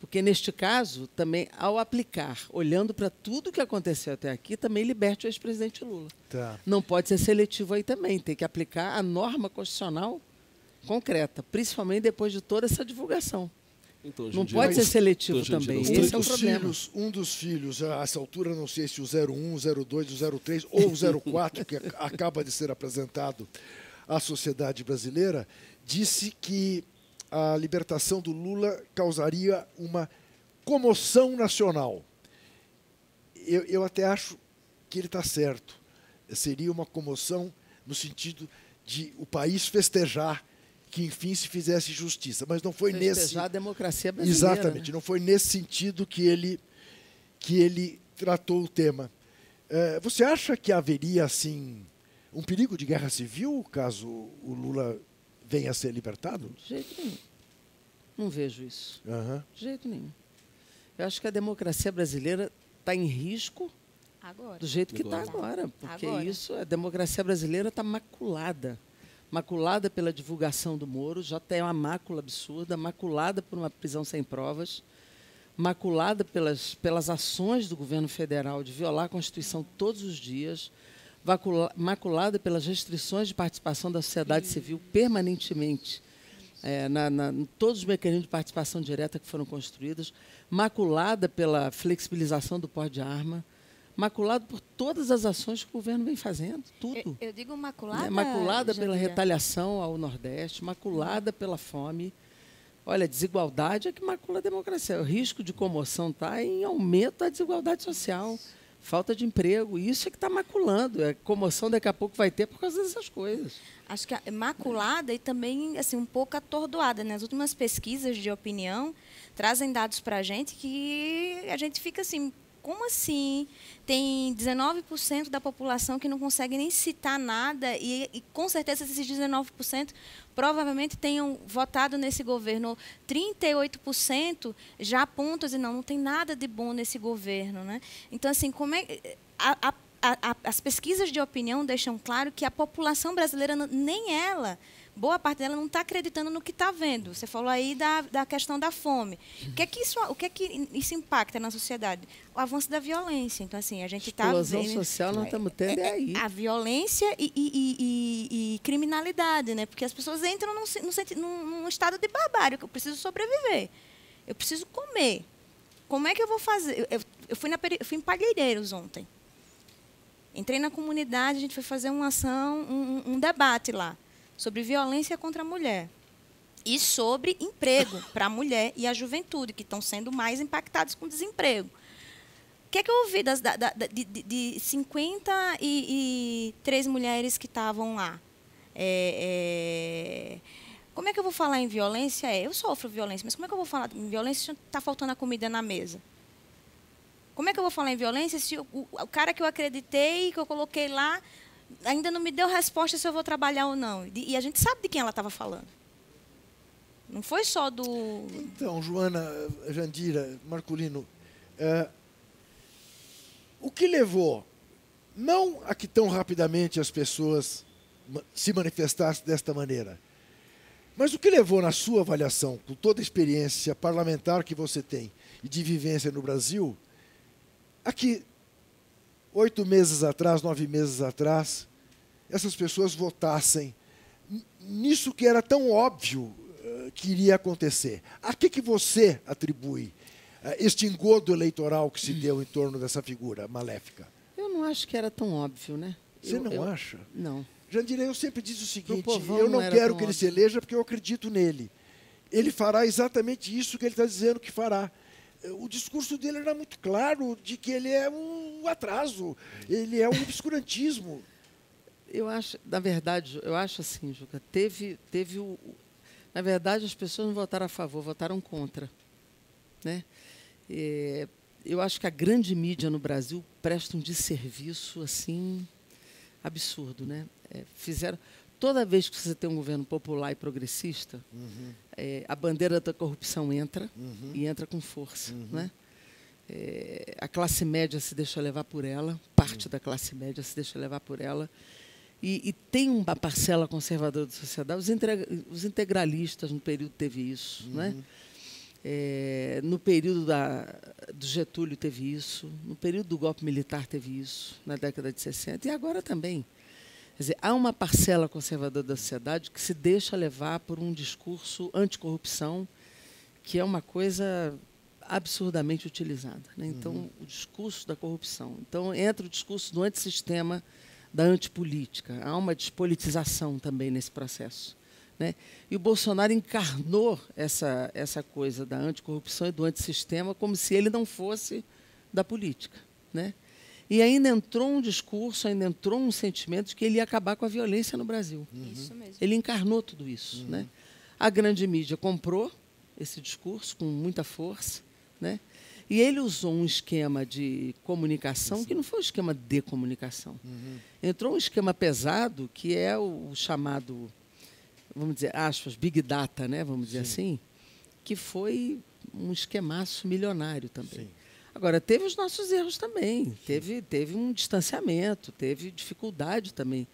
Porque, neste caso, também, ao aplicar, olhando para tudo que aconteceu até aqui, também liberte o ex-presidente Lula. Tá. Não pode ser seletivo aí também. Tem que aplicar a norma constitucional concreta, principalmente depois de toda essa divulgação. Então, Não Jandira, pode ser seletivo então, Jandira, também. os Esse é o problema. Um dos filhos, a essa altura não sei se o 01, o 02, o 03 ou o 04, que acaba de ser apresentado à sociedade brasileira, disse que a libertação do Lula causaria uma comoção nacional. Eu até acho que ele está certo. Seria uma comoção no sentido de o país festejar que, enfim, se fizesse justiça. Mas não foi Festejar a democracia brasileira. Exatamente, né? não foi nesse sentido que ele tratou o tema. Você acha que haveria, assim, um perigo de guerra civil caso o Lula venha a ser libertado? De jeito nenhum. Não vejo isso. Aham. De jeito nenhum. Eu acho que a democracia brasileira está em risco Agora. do jeito que está agora. Porque Agora. isso, a democracia brasileira está maculada. Maculada pela divulgação do Moro, já tem uma mácula absurda, maculada por uma prisão sem provas, maculada pelas ações do governo federal de violar a Constituição todos os dias, maculada pelas restrições de participação da sociedade civil permanentemente, em todos os mecanismos de participação direta que foram construídos, maculada pela flexibilização do porte de arma, maculado por todas as ações que o governo vem fazendo, tudo. Eu digo maculada. Maculada pela Jandira. retaliação ao Nordeste, maculada pela fome. Olha, desigualdade é que macula a democracia. O risco de comoção está em aumento da desigualdade social, falta de emprego. Isso é que está maculando. A comoção daqui a pouco vai ter por causa dessas coisas. Acho que maculada e também assim, um pouco atordoada. Né? As últimas pesquisas de opinião trazem dados para a gente que a gente fica assim, como assim? Tem 19% da população que não consegue nem citar nada e com certeza esses 19% provavelmente tenham votado nesse governo. 38% já apontam e não tem nada de bom nesse governo. Né? Então, assim, como é... As pesquisas de opinião deixam claro que a população brasileira, nem ela, boa parte dela não está acreditando no que está vendo. Você falou aí da questão da fome. O que é que isso impacta na sociedade? O avanço da violência. Então, assim, a gente está vendo... Explosão social nós estamos tendo aí. A violência e criminalidade, né? Porque as pessoas entram num estado de barbárie. Eu preciso sobreviver. Eu preciso comer. Como é que eu vou fazer? Eu fui em Palheireiros ontem. Entrei na comunidade, a gente foi fazer uma ação, um debate lá, sobre violência contra a mulher. E sobre emprego para a mulher e a juventude, que estão sendo mais impactados com desemprego. O que é que eu ouvi de 53 mulheres que estavam lá? Como é que eu vou falar em violência? Eu sofro violência, mas como é que eu vou falar em violência se está faltando a comida na mesa? Como é que eu vou falar em violência se o cara que eu acreditei, que eu coloquei lá, ainda não me deu resposta se eu vou trabalhar ou não? E a gente sabe de quem ela estava falando. Não foi só do... Então, Joana, Jandira, Marculino, o que levou, não a que tão rapidamente as pessoas se manifestassem desta maneira, mas o que levou, na sua avaliação, com toda a experiência parlamentar que você tem e de vivência no Brasil, a que 8 meses atrás, 9 meses atrás, essas pessoas votassem nisso que era tão óbvio que iria acontecer. A que você atribui este engodo eleitoral que se deu em torno dessa figura maléfica? Eu não acho que era tão óbvio, né? Você não acha? Não. Jandira, eu sempre disse o seguinte, povão eu não não era quero tão que ele óbvio. se eleja porque eu acredito nele. Ele fará exatamente isso que ele está dizendo que fará. O discurso dele era muito claro de que ele é um atraso, ele é um obscurantismo. Eu acho, na verdade, eu acho assim, Juca, na verdade, as pessoas não votaram a favor, votaram contra. Né? Eu acho que a grande mídia no Brasil presta um desserviço assim, absurdo, né? Fizeram toda vez que você tem um governo popular e progressista, a bandeira da corrupção entra e entra com força, né? A classe média se deixa levar por ela, parte da classe média se deixa levar por ela. E tem uma parcela conservadora da sociedade, os integralistas no período teve isso, né? No período do Getúlio teve isso, no período do golpe militar teve isso, na década de 60, e agora também. Quer dizer, há uma parcela conservadora da sociedade que se deixa levar por um discurso anticorrupção, que é uma coisa absurdamente utilizada, né? Então, o discurso da corrupção. Então, entra o discurso do antissistema, da antipolítica. Há uma despolitização também nesse processo, né? E o Bolsonaro encarnou essa coisa da anticorrupção e do antissistema como se ele não fosse da política, né? E ainda entrou um discurso, ainda entrou um sentimento de que ele ia acabar com a violência no Brasil. Isso mesmo. Ele encarnou tudo isso, né? A grande mídia comprou esse discurso com muita força, né? E ele usou um esquema de comunicação que não foi um esquema de comunicação. Entrou um esquema pesado, que é o chamado, vamos dizer, aspas, Big Data, né? Vamos dizer assim, que foi um esquemaço milionário também. Agora, teve os nossos erros também. Teve um distanciamento, teve dificuldade também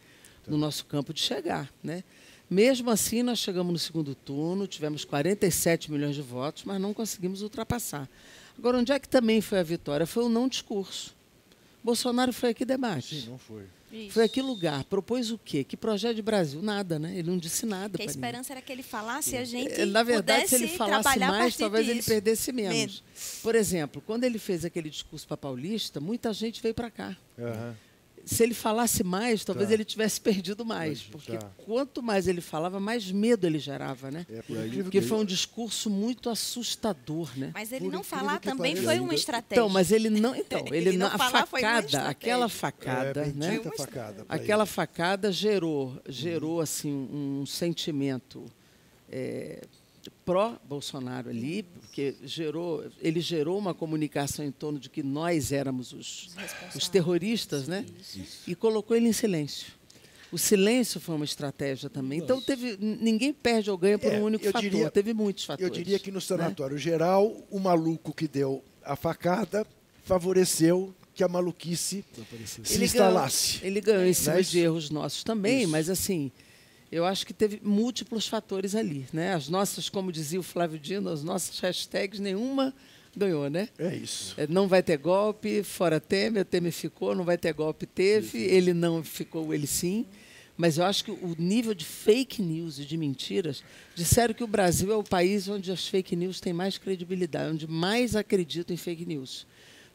no nosso campo de chegar, né? Mesmo assim, nós chegamos no segundo turno, tivemos 47 milhões de votos, mas não conseguimos ultrapassar. Agora, onde é que também foi a vitória? Foi o não discurso. Bolsonaro foi aqui debate. Sim, não foi. Isso. Foi aqui lugar. Propôs o quê? Que projeto de Brasil? Nada, né? Ele não disse nada. Porque a esperança era que ele falasse e a gente Na verdade, se ele falasse trabalhar a mais, partir talvez ele disso. perdesse menos. Por exemplo, quando ele fez aquele discurso para Paulista, muita gente veio para cá. Se ele falasse mais, talvez ele tivesse perdido mais. Porque quanto mais ele falava, mais medo ele gerava, né? Porque foi um discurso muito assustador, né? Mas ele Por não incrível falar que também pareça. foi uma estratégia. Então, mas ele não. Então, ele Ele não não. A falar foi uma facada, estratégia. aquela facada, né? Bendita facada. pra Aquela ele. facada gerou assim um sentimento pró-Bolsonaro ali, porque ele gerou uma comunicação em torno de que nós éramos os terroristas, né? E colocou ele em silêncio. O silêncio foi uma estratégia também. Então ninguém perde ou ganha por um único fator. Teve muitos fatores. Eu diria que no sanatório geral, o maluco que deu a facada favoreceu que a maluquice se instalasse. Ele ganhou em cima Né? de erros nossos também, Isso. mas assim, eu acho que teve múltiplos fatores ali, né? As nossas, como dizia o Flávio Dino, as nossas hashtags, nenhuma ganhou, né? É isso. Não vai ter golpe, fora Temer, Temer ficou, não vai ter golpe, teve, ele não ficou, ele sim. Mas eu acho que o nível de fake news e de mentiras, disseram que o Brasil é o país onde as fake news têm mais credibilidade, onde mais acreditam em fake news.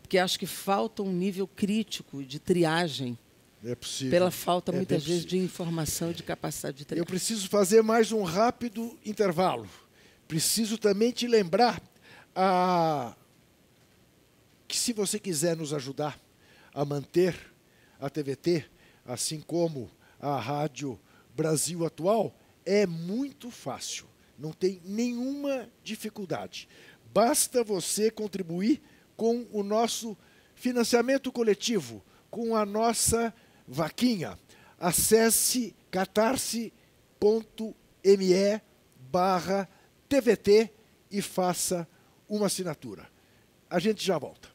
Porque acho que falta um nível crítico de triagem, É possível. pela falta, É muitas bem vezes, possível. de informação e de capacidade de Eu triagem. preciso fazer mais um rápido intervalo. Preciso também te lembrar que se você quiser nos ajudar a manter a TVT, assim como a Rádio Brasil Atual, é muito fácil. Não tem nenhuma dificuldade. Basta você contribuir com o nosso financiamento coletivo, com a nossa vaquinha. Acesse catarse.me/TVT e faça uma assinatura. A gente já volta.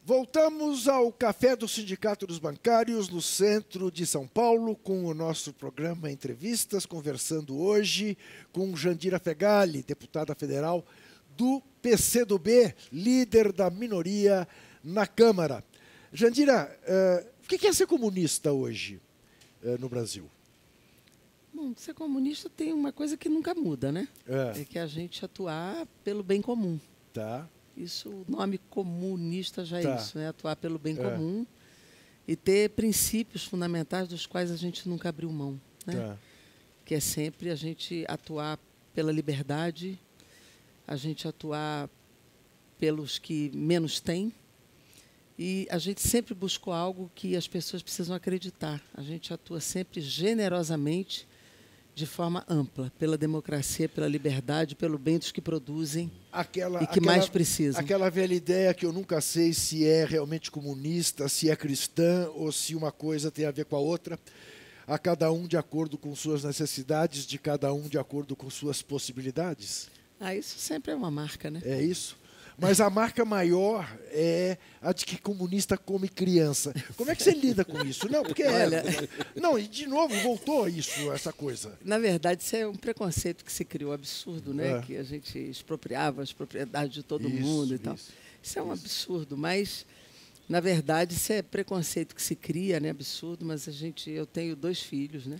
Voltamos ao Café do Sindicato dos Bancários, no centro de São Paulo, com o nosso programa Entrevistas, conversando hoje com Jandira Fegali, deputada federal do PCdoB, líder da minoria na Câmara. Jandira, o que é ser comunista hoje no Brasil? Bom, ser comunista tem uma coisa que nunca muda, né? É que a gente atuar pelo bem comum. Tá. Isso, o nome comunista já é Tá. isso, né? Atuar pelo bem comum e ter princípios fundamentais dos quais a gente nunca abriu mão, né? Tá. Que é sempre a gente atuar pela liberdade, a gente atuar pelos que menos têm, e a gente sempre buscou algo que as pessoas precisam acreditar. A gente atua sempre generosamente de forma ampla, pela democracia, pela liberdade, pelo bem dos que produzem e que mais precisam. Aquela velha ideia que eu nunca sei se é realmente comunista, se é cristã ou se uma coisa tem a ver com a outra. A cada um de acordo com suas necessidades, de cada um de acordo com suas possibilidades. Isso sempre é uma marca, né? É isso. Mas a marca maior é a de que comunista come criança. Como é que você lida com isso? Não, porque Não, e de novo voltou isso, essa coisa. Na verdade, isso é um preconceito que se criou absurdo, né? Que a gente expropriava as propriedades de todo mundo e tal. Isso é um absurdo, mas na verdade isso é preconceito que se cria, né? Absurdo, mas eu tenho 2 filhos, né?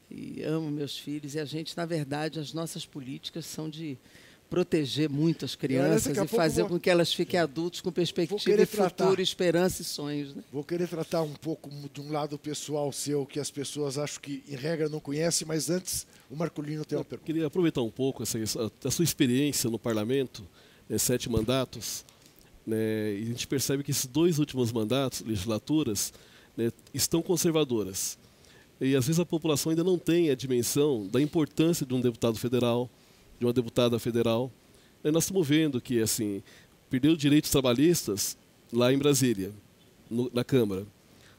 E amo meus filhos, e a gente, na verdade, as nossas políticas são de proteger muito as crianças e fazer com que elas fiquem adultos com perspectiva e futuro, esperança e sonhos. Né? Vou querer tratar um pouco de um lado pessoal seu, que as pessoas acham que, em regra, não conhecem, mas antes o Marcolino tem uma pergunta. Queria aproveitar um pouco a sua experiência no parlamento, 7 mandatos, né, e a gente percebe que esses 2 últimos mandatos, legislaturas, né, estão conservadoras. E às vezes a população ainda não tem a dimensão da importância de um deputado federal, de uma deputada federal. E nós estamos vendo que assim, perdeu direitos trabalhistas lá em Brasília, na Câmara.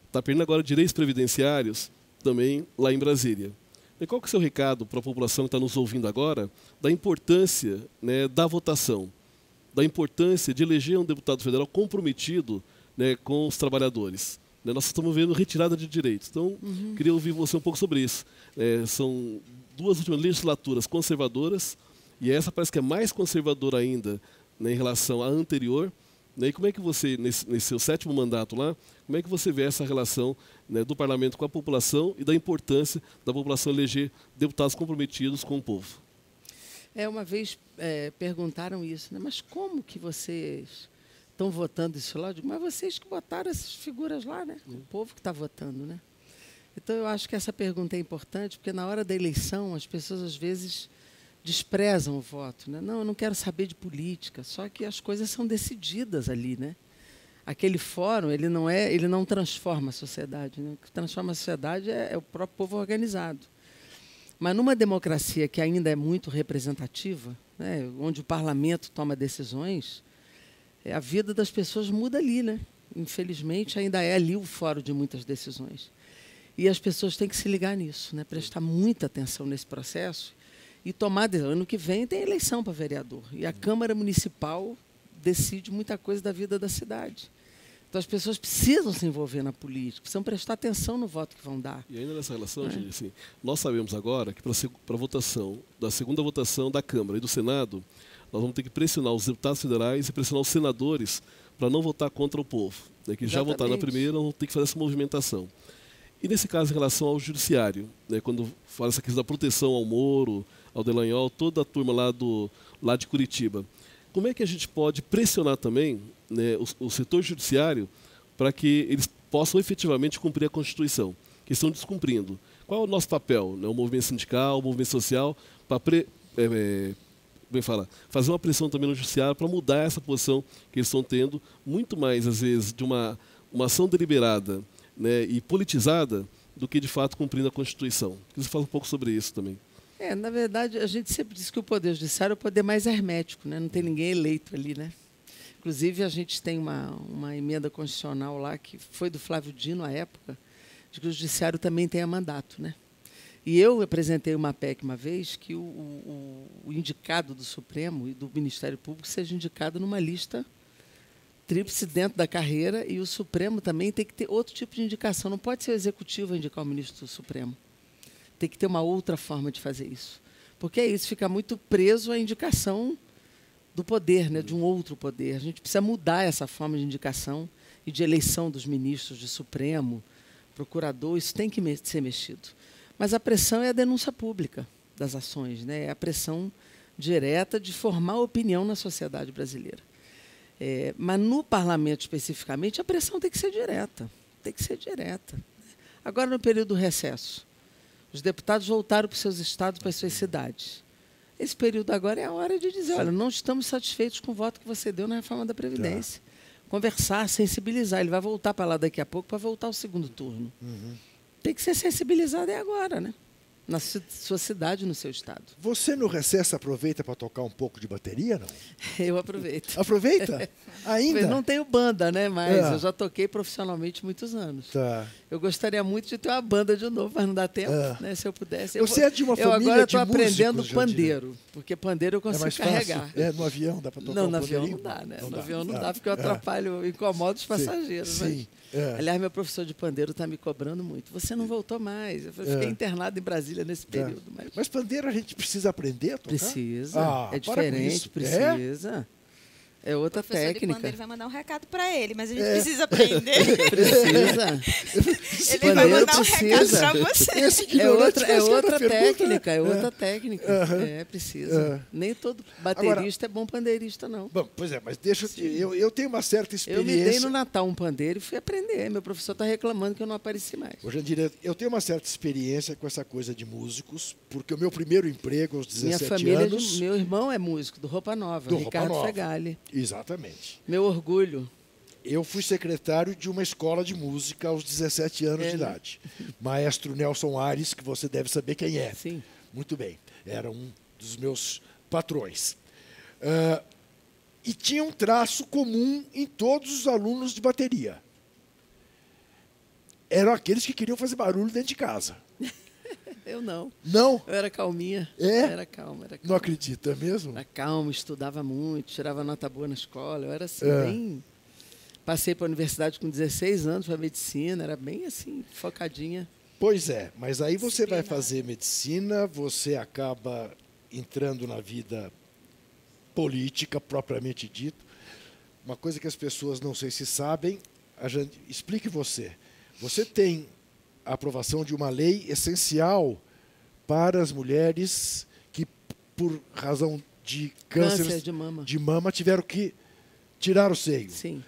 Está perdendo agora direitos previdenciários também lá em Brasília. E qual que é o seu recado para a população que está nos ouvindo agora da importância, né, da votação, da importância de eleger um deputado federal comprometido, né, com os trabalhadores? Nós estamos vendo retirada de direitos. Então, queria ouvir você um pouco sobre isso. São 2 últimas legislaturas conservadoras, e essa parece que é mais conservadora ainda, né, em relação à anterior. Né, e como é que você, nesse seu 7º mandato lá, como é que você vê essa relação, né, do parlamento com a população e da importância da população eleger deputados comprometidos com o povo? Uma vez perguntaram isso, né? Mas como que vocês estão votando isso lá? Eu digo, mas vocês que botaram essas figuras lá, né? O povo que está votando, né? Então, eu acho que essa pergunta é importante, porque na hora da eleição as pessoas, às vezes, desprezam o voto. Né? Não, eu não quero saber de política, só que as coisas são decididas ali. Né? Aquele fórum, ele não transforma a sociedade. Né? O que transforma a sociedade é o próprio povo organizado. Mas numa democracia que ainda é muito representativa, né? Onde o parlamento toma decisões, a vida das pessoas muda ali. Né? Infelizmente, ainda é ali o fórum de muitas decisões. E as pessoas têm que se ligar nisso, né? Prestar muita atenção nesse processo e tomar decisão. Ano que vem tem eleição para vereador. E a Câmara Municipal decide muita coisa da vida da cidade. Então as pessoas precisam se envolver na política, precisam prestar atenção no voto que vão dar. E ainda nessa relação, gente, assim, nós sabemos agora que para a votação, da segunda votação da Câmara e do Senado, nós vamos ter que pressionar os deputados federais e pressionar os senadores para não votar contra o povo. Né? Que já votaram na primeira, vão ter que fazer essa movimentação. E nesse caso, em relação ao judiciário, né, quando fala essa questão da proteção ao Moro, ao Delanhol, toda a turma lá de Curitiba, como é que a gente pode pressionar também, né, o setor judiciário para que eles possam efetivamente cumprir a Constituição, que estão descumprindo? Qual é o nosso papel, né, o movimento sindical, o movimento social, para fazer uma pressão também no judiciário para mudar essa posição que eles estão tendo, muito mais, às vezes, de uma ação deliberada, né, e politizada do que, de fato, cumprindo a Constituição. Você fala um pouco sobre isso também. Na verdade, a gente sempre diz que o Poder Judiciário é o poder mais hermético, né? Não tem ninguém eleito ali. Né? Inclusive, a gente tem uma emenda constitucional lá, que foi do Flávio Dino, à época, de que o Judiciário também tenha mandato. Né? E eu apresentei uma PEC uma vez que o indicado do Supremo e do Ministério Público seja indicado numa lista tríplice dentro da carreira, e o Supremo também tem que ter outro tipo de indicação. Não pode ser o Executivo a indicar o ministro do Supremo. Tem que ter uma outra forma de fazer isso. Porque é isso, fica muito preso à indicação do poder, né, de um outro poder. A gente precisa mudar essa forma de indicação e de eleição dos ministros de Supremo, procurador, isso tem que ser mexido. Mas a pressão é a denúncia pública das ações, né? É a pressão direta de formar opinião na sociedade brasileira. Mas no parlamento, especificamente, a pressão tem que ser direta. Tem que ser direta. Agora, no período do recesso, os deputados voltaram para os seus estados, para as suas cidades. Esse período agora é a hora de dizer, olha, não estamos satisfeitos com o voto que você deu na reforma da Previdência. Conversar, sensibilizar. Ele vai voltar para lá daqui a pouco para voltar ao segundo turno. Tem que ser sensibilizado agora, né? na sua cidade, no seu estado. Você no recesso aproveita para tocar um pouco de bateria, não? Eu aproveito. Aproveita? Ainda? Eu não tenho banda, né? Mas É. eu já toquei profissionalmente muitos anos. Tá. Eu gostaria muito de ter uma banda de novo, mas não dá tempo, É. né? Se eu pudesse. Você é de uma eu família agora de estou aprendendo músicos, Jandira? pandeiro, porque pandeiro eu É consigo mais carregar. fácil? É, no avião dá para tocar Não, um no avião pandeirinho? não dá, né? Não No dá. avião não É. dá, porque eu atrapalho, eu incomodo os passageiros. Sim. Né? É. Aliás, meu professor de pandeiro está me cobrando muito. Você não voltou mais. Eu fiquei internado em Brasília nesse período. Mas pandeiro a gente precisa aprender a tocar? Precisa. Ah, é para com diferente, isso. precisa. É outra O professor de técnica. pandeiro vai mandar um recado para ele, mas a gente precisa aprender. Precisa. Ele vai mandar um precisa. recado para você. Esse É ignorante outra, faz cada pergunta, técnica, né? é outra técnica. É, precisa. Nem todo baterista é bom pandeirista, não. Bom, pois é, mas deixa eu tenho uma certa Eu experiência. me dei no Natal um pandeiro e fui aprender. Meu professor está reclamando que eu não apareci mais. Ô, Jandira, eu tenho uma certa experiência com essa coisa de músicos, porque o meu primeiro emprego aos 17 Minha família, anos... meu irmão é músico, do Roupa Nova, Do Ricardo Roupa Nova. Fegali. Exatamente. Meu orgulho. Eu fui secretário de uma escola de música aos 17 anos de né? idade. Maestro Nelson Ares, que você deve saber quem é. Sim. Muito bem. Era um dos meus patrões. E tinha um traço comum em todos os alunos de bateria. Eram aqueles que queriam fazer barulho dentro de casa. Eu não. Não? Eu era calminha. É? Era calma, era calma. Não acredita, é mesmo? Era calma, estudava muito, tirava nota boa na escola. Eu era assim, É. bem... Passei para a universidade com 16 anos, para medicina, era bem assim, focadinha. Pois é, mas aí você vai Disciplinado. fazer medicina, você acaba entrando na vida política, propriamente dito. Uma coisa que as pessoas não sei se sabem, explique você. Você tem a aprovação de uma lei essencial para as mulheres que, por razão de câncer de mama. tiveram que tirar o seio. Sim.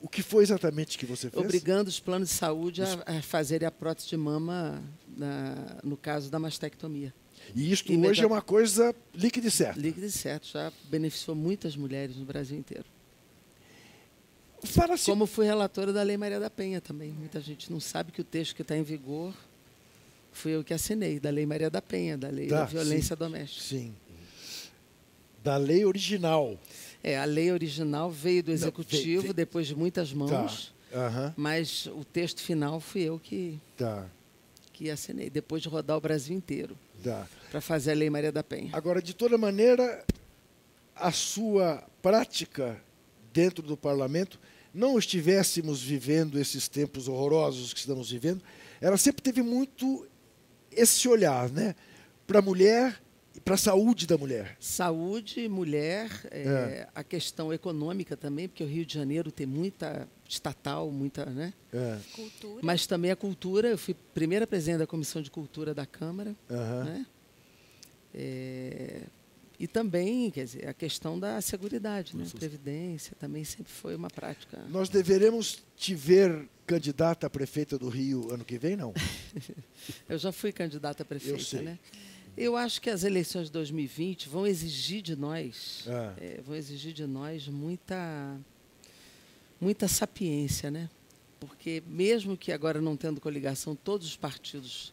O que foi exatamente que você fez? Obrigando os planos de saúde a fazerem a prótese de mama no caso da mastectomia. E isto Imediato. hoje é uma coisa líquida e certa. Líquido e certo, já beneficiou muitas mulheres no Brasil inteiro. Fala-se Como fui relatora da Lei Maria da Penha também. Muita gente não sabe que o texto que está em vigor fui eu que assinei, da Lei Maria da Penha, da Lei da Violência Doméstica. Sim. Da lei original. A lei original veio do Executivo, veio. depois de muitas mãos, Aham. mas o texto final fui eu que Tá. assinei, depois de rodar o Brasil inteiro, Tá. para fazer a Lei Maria da Penha. Agora, de toda maneira, a sua prática dentro do parlamento, não estivéssemos vivendo esses tempos horrorosos que estamos vivendo, ela sempre teve muito esse olhar, né, para a mulher e para a saúde da mulher. Saúde, mulher, a questão econômica também, porque o Rio de Janeiro tem muita estatal, muita, né? Cultura. Mas também a cultura. Eu fui primeira presidente da Comissão de Cultura da Câmara, Aham. né? E também, quer dizer, a questão da seguridade, né? Previdência também sempre foi uma prática. Nós deveremos te ver candidata a prefeita do Rio ano que vem, não? Eu já fui candidata a prefeita, Eu sei. né? Eu acho que as eleições de 2020 vão exigir de nós, muita sapiência, né? Porque mesmo que agora não tendo coligação, todos os partidos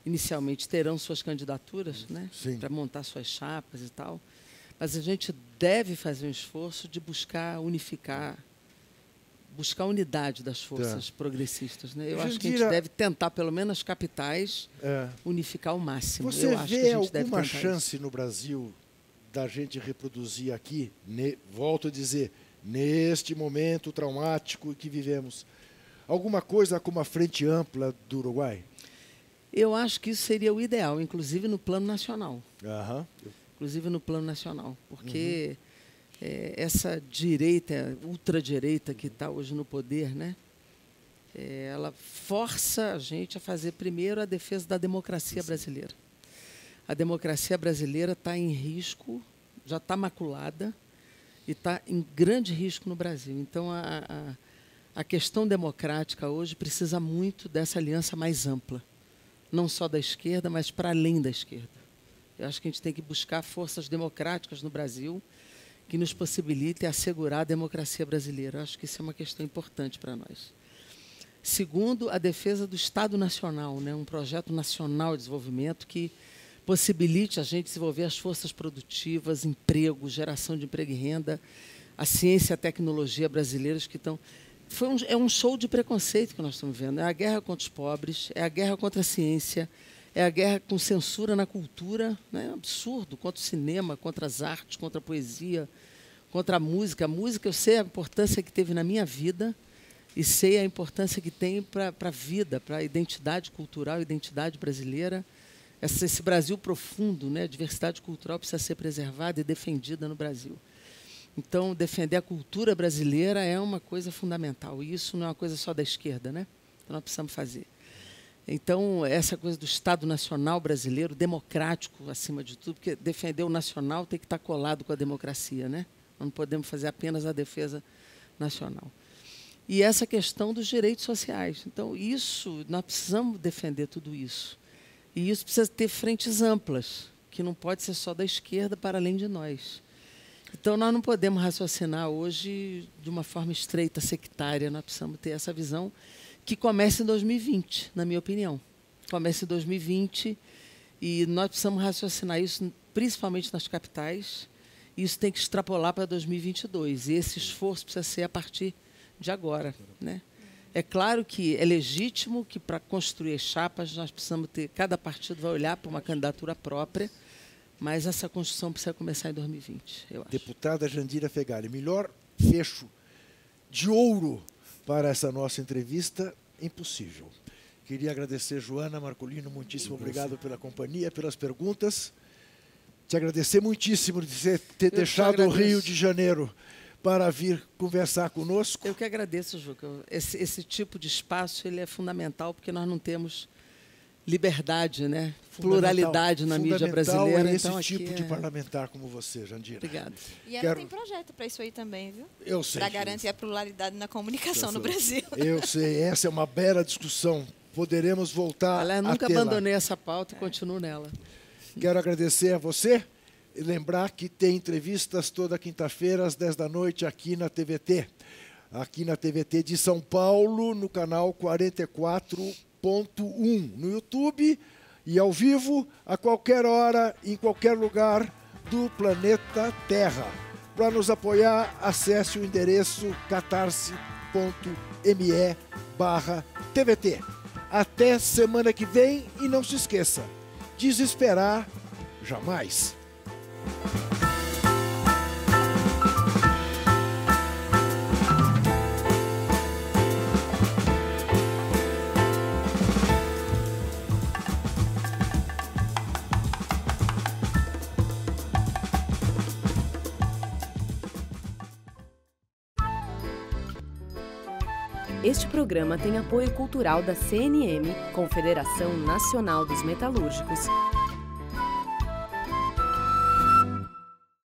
inicialmente terão suas candidaturas, né? Sim. Para montar suas chapas e tal. Mas a gente deve fazer um esforço de buscar unificar, buscar a unidade das forças progressistas, né? Eu acho que a gente Jandira, deve tentar, pelo menos nas capitais, É. unificar ao máximo. Você Eu acho que vê a gente deve alguma tentar chance no Brasil da gente reproduzir aqui, volto a dizer, neste momento traumático que vivemos, alguma coisa como a Frente Ampla do Uruguai? isso. Eu acho que isso seria o ideal, inclusive no plano nacional. Aham. Inclusive no plano nacional. Porque essa direita, ultradireita que está hoje no poder, né? Ela força a gente a fazer primeiro a defesa da democracia brasileira. A democracia brasileira está em risco, já está maculada e está em grande risco no Brasil. Então, a questão democrática hoje precisa muito dessa aliança mais ampla, não só da esquerda, mas para além da esquerda. Eu acho que a gente tem que buscar forças democráticas no Brasil que nos possibilitem assegurar a democracia brasileira. Eu acho que isso é uma questão importante para nós. Segundo, a defesa do Estado Nacional, né? Um projeto nacional de desenvolvimento que possibilite a gente desenvolver as forças produtivas, emprego, geração de emprego e renda, a ciência e a tecnologia brasileiras que estão... É um show de preconceito que nós estamos vendo. É a guerra contra os pobres, é a guerra contra a ciência, é a guerra com censura na cultura, né? É um absurdo, contra o cinema, contra as artes, contra a poesia, contra a música. A música, eu sei a importância que teve na minha vida e sei a importância que tem para a vida, para a identidade cultural, a identidade brasileira. Esse Brasil profundo, né? A diversidade cultural precisa ser preservada e defendida no Brasil. Então, defender a cultura brasileira é uma coisa fundamental. E isso não é uma coisa só da esquerda, né? Então, nós precisamos fazer. Então, essa coisa do Estado Nacional brasileiro, democrático, acima de tudo, porque defender o nacional tem que estar colado com a democracia, né? Nós não podemos fazer apenas a defesa nacional. E essa questão dos direitos sociais. Então, isso, nós precisamos defender tudo isso. E isso precisa ter frentes amplas, que não pode ser só da esquerda para além de nós. Então, nós não podemos raciocinar hoje de uma forma estreita, sectária. Nós precisamos ter essa visão que começa em 2020, na minha opinião. Começa em 2020 e nós precisamos raciocinar isso principalmente nas capitais. E isso tem que extrapolar para 2022. E esse esforço precisa ser a partir de agora, né? É claro que é legítimo que, para construir as chapas, nós precisamos ter... Cada partido vai olhar para uma candidatura própria, mas essa construção precisa começar em 2020, eu acho. Deputada Jandira Fegali, melhor fecho de ouro para essa nossa entrevista, impossível. Queria agradecer, Joana Marcolino, muitíssimo obrigado pela companhia, pelas perguntas. Te agradecer muitíssimo de ter deixado o Rio de Janeiro para vir conversar conosco. Eu que agradeço, Juca. Esse tipo de espaço ele é fundamental, porque nós não temos liberdade, né? Pluralidade na mídia brasileira. É esse então, tipo de parlamentar como você, Jandira. Obrigada. E ela tem projeto para isso aí também, viu? Eu sei. Para garantir a pluralidade na comunicação no Brasil. Eu sei. Essa é uma bela discussão. Poderemos voltar a nunca tê-la. Abandonei essa pauta e continuo nela. Quero agradecer a você e lembrar que tem entrevistas toda quinta-feira às 10 da noite aqui na TVT. Aqui na TVT de São Paulo, no canal 44.1, no YouTube e ao vivo, a qualquer hora, em qualquer lugar do planeta Terra. Para nos apoiar, acesse o endereço catarse.me/TVT. Até semana que vem e não se esqueça, desesperar jamais. Este programa tem apoio cultural da CNM, Confederação Nacional dos Metalúrgicos,